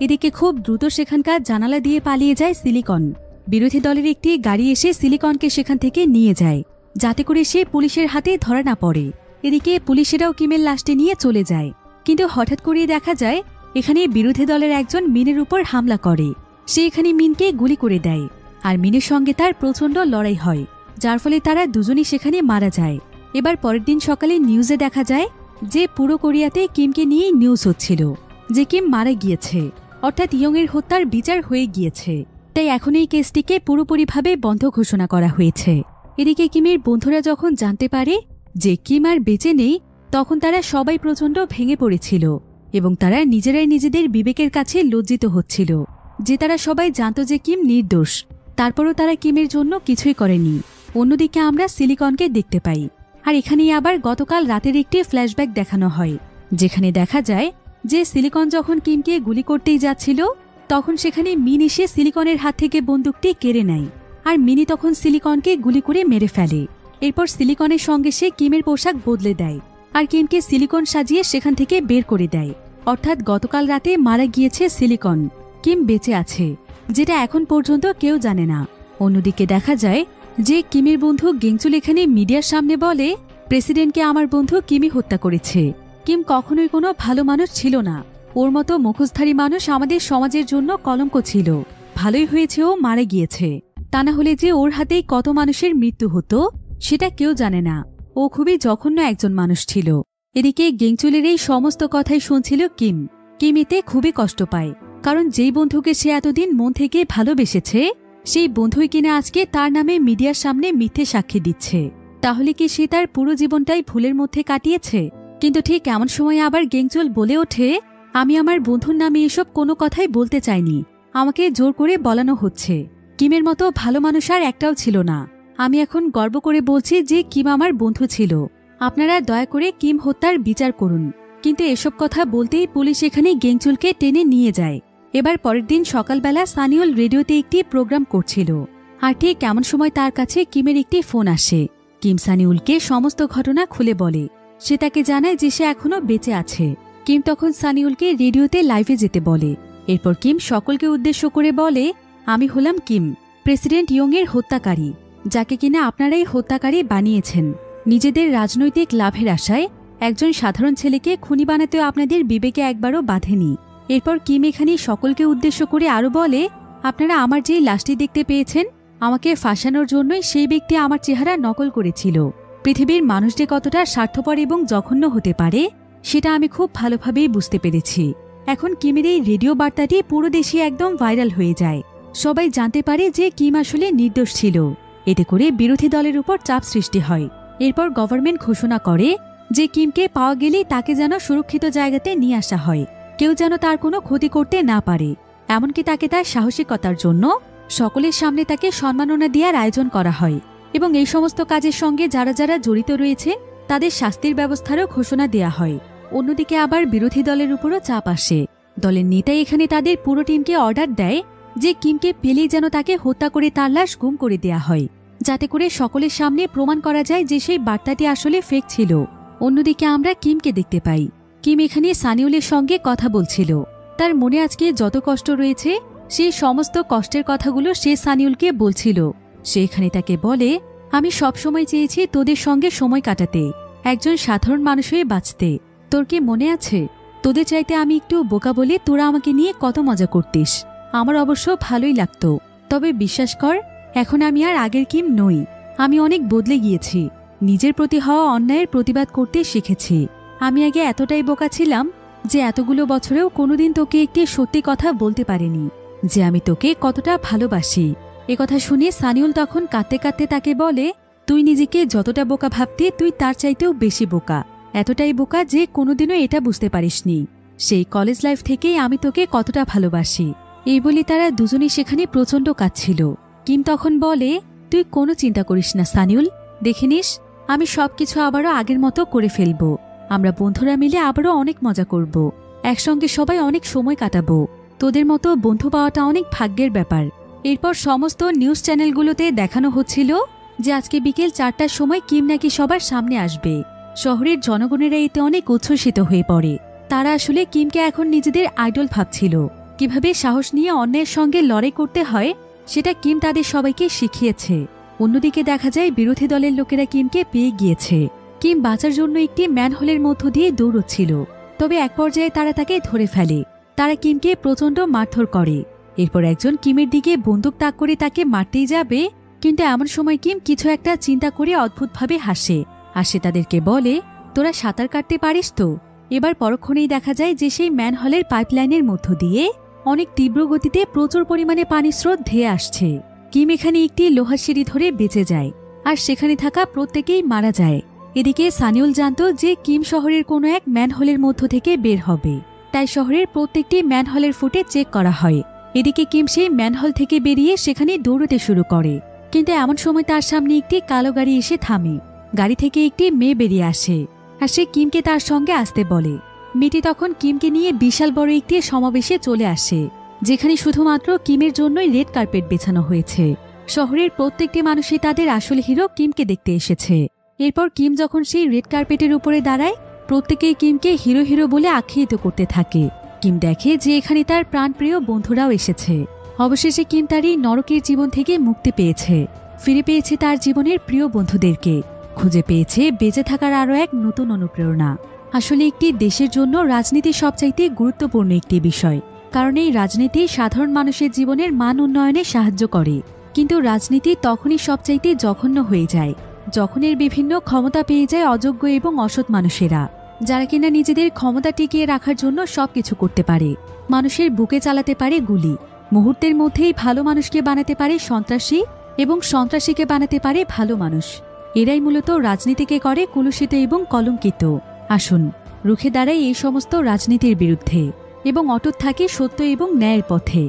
এদিকে খুব দ্রুত সেখানকার জানালা দিয়ে পালিয়ে যায় সিলিকন। বিরোধী দলের একটি গাড়ি এসে সিলিকনকে সেখান থেকে নিয়ে যায়, যাতে করে সে পুলিশের হাতে ধরা না পড়ে। এদিকে পুলিশেরাও কিমের লাশটি নিয়ে চলে যায়, কিন্তু হঠাৎ করেই দেখা যায় এখানে বিরোধী দলের একজন মিনের উপর হামলা করে। সে এখানে মিনকে গুলি করে দেয়, আর মিনের সঙ্গে তার প্রচণ্ড লড়াই হয়, যার ফলে তারা দুজনই সেখানে মারা যায়। এবার পরের দিন সকালে নিউজে দেখা যায় যে পুরো কোরিয়াতে কিমকে নিয়ে নিউজ হচ্ছিল যে কিম মারা গিয়েছে, অর্থাৎ ইয়ংয়ের হত্যার বিচার হয়ে গিয়েছে। তাই এখন এই কেসটিকে পুরোপুরিভাবে বন্ধ ঘোষণা করা হয়েছে। এদিকে কিমের বন্ধুরা যখন জানতে পারে যে কিম আর বেঁচে নেই, তখন তারা সবাই প্রচণ্ড ভেঙে পড়েছিল এবং তারা নিজেরাই নিজেদের বিবেকের কাছে লজ্জিত হচ্ছিল যে তারা সবাই জানত যে কিম নির্দোষ, তারপরও তারা কিমের জন্য কিছুই করেনি। অন্যদিকে আমরা সিলিকনকে দেখতে পাই, আর এখানেই আবার গতকাল রাতের একটি ফ্ল্যাশব্যাক দেখানো হয়, যেখানে দেখা যায় যে সিলিকন যখন কিমকে গুলি করতেই যাচ্ছিল, তখন সেখানে মিন এসে সিলিকনের হাত থেকে বন্দুকটি কেড়ে নেয়, আর মিনি তখন সিলিকনকে গুলি করে মেরে ফেলে। এরপর সিলিকনের সঙ্গে সে কিমের পোশাক বদলে দেয়, আর কিমকে সিলিকন সাজিয়ে সেখান থেকে বের করে দেয়। অর্থাৎ গতকাল রাতে মারা গিয়েছে সিলিকন, কিম বেঁচে আছে, যেটা এখন পর্যন্ত কেউ জানে না। অন্যদিকে দেখা যায় যে কিমের বন্ধু গেংচুল এখানে মিডিয়ার সামনে বলে, প্রেসিডেন্টকে আমার বন্ধু কিমি হত্যা করেছে। কিম কখনোই কোনো ভালো মানুষ ছিল না, ওর মতো মুখোশধারী মানুষ আমাদের সমাজের জন্য কলঙ্ক ছিল। ভালোই হয়েছে ও মারা গিয়েছে, তা না হলে যে ওর হাতেই কত মানুষের মৃত্যু হতো সেটা কেউ জানে না। ও খুবই জঘন্য একজন মানুষ ছিল। এদিকে গেংচুলের এই সমস্ত কথাই শুনছিল কিম। কিম এতে খুবই কষ্ট পায়, কারণ যেই বন্ধুকে সে এতদিন মন থেকে ভালোবেসেছে, সেই বন্ধুই কিনা আজকে তার নামে মিডিয়ার সামনে মিথ্যে সাক্ষী দিচ্ছে। তাহলে কি সে তার পুরো জীবনটাই ভুলের মধ্যে কাটিয়েছে? কিন্তু ঠিক এমন সময় আবার গেংচুল বলে ওঠে, আমি আমার বন্ধুর নামে এসব কোনো কথাই বলতে চাইনি, আমাকে জোর করে বলানো হচ্ছে। কিমের মতো ভালো মানুষ আর একটাও ছিল না। আমি এখন গর্ব করে বলছি যে কিম আমার বন্ধু ছিল। আপনারা দয়া করে কিম হত্যার বিচার করুন। কিন্তু এসব কথা বলতেই পুলিশ এখানে গেংচুলকে টেনে নিয়ে যায়। এবার পরের দিন সকালবেলা সানিউল রেডিওতে একটি প্রোগ্রাম করছিল, আর ঠিক এমন সময় তার কাছে কিমের একটি ফোন আসে। কিম সানিউলকে সমস্ত ঘটনা খুলে বলে। সে তাকে জানায় যে সে এখনো বেঁচে আছে। কিম তখন সানিউলকে রেডিওতে লাইভে যেতে বলে। এরপর কিম সকলকে উদ্দেশ্য করে বলে, আমি হলাম কিম, প্রেসিডেন্ট ইয়ংয়ের হত্যাকারী, যাকে কিনা আপনারাই হত্যাকারী বানিয়েছেন। নিজেদের রাজনৈতিক লাভের আশায় একজন সাধারণ ছেলেকে খুনি বানাতেও আপনাদের বিবেকে একবারও বাঁধেনি। এরপর কিম এখানে সকলকে উদ্দেশ্য করে আরও বলে, আপনারা আমার যে লাশটি দেখতে পেয়েছেন, আমাকে ফাঁসানোর জন্যই সেই ব্যক্তি আমার চেহারা নকল করেছিল। পৃথিবীর মানুষ যে কতটা স্বার্থপর এবং জঘন্য হতে পারে সেটা আমি খুব ভালোভাবেই বুঝতে পেরেছি। এখন কিমের এই রেডিও বার্তাটি পুরো দেশে একদম ভাইরাল হয়ে যায়। সবাই জানতে পারে যে কিম আসলে নির্দোষ ছিল। এতে করে বিরোধী দলের উপর চাপ সৃষ্টি হয়। এরপর গভর্নমেন্ট ঘোষণা করে যে কিমকে পাওয়া গেলেই তাকে যেন সুরক্ষিত জায়গাতে নিয়ে আসা হয়, কেউ যেন তার কোনো ক্ষতি করতে না পারে। এমনকি তাকে তার সাহসিকতার জন্য সকলের সামনে তাকে সম্মাননা দেওয়ার আয়োজন করা হয়, এবং এই সমস্ত কাজের সঙ্গে যারা যারা জড়িত রয়েছে তাদের শাস্তির ব্যবস্থারও ঘোষণা দেয়া হয়। অন্যদিকে আবার বিরোধী দলের উপরও চাপ আসে। দলের নেতাই এখানে তাদের পুরো টিমকে অর্ডার দেয় যে কিমকে পেলেই যেন তাকে হত্যা করে তার লাশ গুম করে দেয়া হয়, যাতে করে সকলের সামনে প্রমাণ করা যায় যে সেই বার্তাটি আসলে ফেক ছিল। অন্যদিকে আমরা কিমকে দেখতে পাই। কিম এখানে সানিউলের সঙ্গে কথা বলছিল। তার মনে আজকে যত কষ্ট রয়েছে সেই সমস্ত কষ্টের কথাগুলো সে সানিউলকে বলছিল। সে এখানে তাকে বলে, আমি সবসময় চেয়েছি তোদের সঙ্গে সময় কাটাতে, একজন সাধারণ মানুষ হয়ে বাঁচতে। তোর কি মনে আছে, তোদের চাইতে আমি একটু বোকা বলে তোরা আমাকে নিয়ে কত মজা করতিস? আমার অবশ্য ভালোই লাগতো। তবে বিশ্বাস কর, এখন আমি আর আগের কিম নই। আমি অনেক বদলে গিয়েছি। নিজের প্রতি হওয়া অন্যায়ের প্রতিবাদ করতে শিখেছি। আমি আগে এতটাই বোকা ছিলাম যে এতগুলো বছরেও কোনোদিন তোকে একটি সত্যি কথা বলতে পারিনি, যে আমি তোকে কতটা ভালোবাসি। একথা শুনে সানিউল তখন কাঁদতে কাঁদতে তাকে বলে, তুই নিজেকে যতটা বোকা ভাবতে তুই তার চাইতেও বেশি বোকা। এতটাই বোকা যে কোনোদিনও এটা বুঝতে পারিসনি। সেই কলেজ লাইফ থেকেই আমি তোকে কতটা ভালোবাসি। এই বলে তারা দুজনেই সেখানে প্রচণ্ড কাঁদছিল। কিম তখন বলে, তুই কোনো চিন্তা করিস না সানিউল, দেখে নিস আমি সবকিছু আবারও আগের মতো করে ফেলব। আমরা বন্ধুরা মিলে আবারও অনেক মজা করব, একসঙ্গে সবাই অনেক সময় কাটাবো। তোদের মতো বন্ধু পাওয়াটা অনেক ভাগ্যের ব্যাপার। এরপর সমস্ত নিউজ চ্যানেলগুলোতে দেখানো হচ্ছিল যে আজকে বিকেল 4টার সময় কিম নাকি সবার সামনে আসবে। শহরের জনগণেরা এতে অনেক উচ্ছ্বসিত হয়ে পড়ে। তারা আসলে কিমকে এখন নিজেদের আইডল ভাবছিল। কিভাবে সাহস নিয়ে অন্যের সঙ্গে লড়াই করতে হয় সেটা কিম তাদের সবাইকে শিখিয়েছে। অন্যদিকে দেখা যায় বিরোধী দলের লোকেরা কিমকে পেয়ে গিয়েছে। কিম বাঁচার জন্য একটি ম্যানহোলের মধ্য দিয়ে দৌড়চ্ছিল, তবে এক পর্যায়ে তারা তাকে ধরে ফেলে। তারা কিমকে প্রচণ্ড মারধর করে। এরপর একজন কিমের দিকে বন্দুক তাক করে তাকে মারতেই যাবে, কিন্তু এমন সময় কিম কিছু একটা চিন্তা করে অদ্ভুতভাবে হাসে। আর সে তাদেরকে বলে, তোরা সাঁতার কাটতে পারিস তো? এবার পরক্ষণেই দেখা যায় যে সেই ম্যানহলের পাইপলাইনের মধ্য দিয়ে অনেক তীব্র গতিতে প্রচুর পরিমাণে পানির স্রোত ধেয়ে আসছে। কিম এখানে একটি লোহার সিঁড়ি ধরে বেঁচে যায়, আর সেখানে থাকা প্রত্যেকেই মারা যায়। এদিকে সানিউল জানত যে কিম শহরের কোনো এক ম্যানহোলের মধ্য থেকে বের হবে, তাই শহরের প্রত্যেকটি ম্যানহলের ফুটে চেক করা হয়। এদিকে কিম সেই ম্যানহল থেকে বেরিয়ে সেখানে দৌড়তে শুরু করে, কিন্তু এমন সময় তার সামনে একটি কালো গাড়ি এসে থামে। গাড়ি থেকে একটি মেয়ে বেরিয়ে আসে, আর সে কিমকে তার সঙ্গে আসতে বলে। মেয়েটি তখন কিমকে নিয়ে বিশাল বড় একটি সমাবেশে চলে আসে, যেখানে শুধুমাত্র কিমের জন্যই রেড কার্পেট বেছানো হয়েছে। শহরের প্রত্যেকটি মানুষই তাদের আসল হিরো কিমকে দেখতে এসেছে। এরপর কিম যখন সেই রেড কার্পেটের উপরে দাঁড়ায়, প্রত্যেকেই কিমকে হিরো হিরো বলে আখ্যায়িত করতে থাকে। কিম দেখে যে এখানে তার প্রাণপ্রিয় বন্ধুরাও এসেছে। অবশেষে কিম তার এই নরকের জীবন থেকে মুক্তি পেয়েছে, ফিরে পেয়েছে তার জীবনের প্রিয় বন্ধুদেরকে, খুঁজে পেয়েছে বেঁচে থাকার আরও এক নতুন অনুপ্রেরণা। আসলে একটি দেশের জন্য রাজনীতি সবচাইতে গুরুত্বপূর্ণ একটি বিষয়, কারণ এই রাজনীতি সাধারণ মানুষের জীবনের মান উন্নয়নে সাহায্য করে। কিন্তু রাজনীতি তখনই সবচাইতে জঘন্য হয়ে যায় যখন এর বিভিন্ন ক্ষমতা পেয়ে যায় অযোগ্য এবং অসৎ মানুষেরা, যারা কিনা নিজেদের ক্ষমতা টিকিয়ে রাখার জন্য সবকিছু করতে পারে। মানুষের বুকে চালাতে পারে গুলি, মুহূর্তের মধ্যেই ভালো মানুষকে বানাতে পারে সন্ত্রাসী, এবং সন্ত্রাসীকে বানাতে পারে ভালো মানুষ। এরাই মূলত রাজনীতিকে করে কলুষিত এবং কলঙ্কিত। আসুন রুখে দাঁড়াই এই সমস্ত রাজনীতির বিরুদ্ধে এবং অটুট থাকি সত্য এবং ন্যায়ের পথে।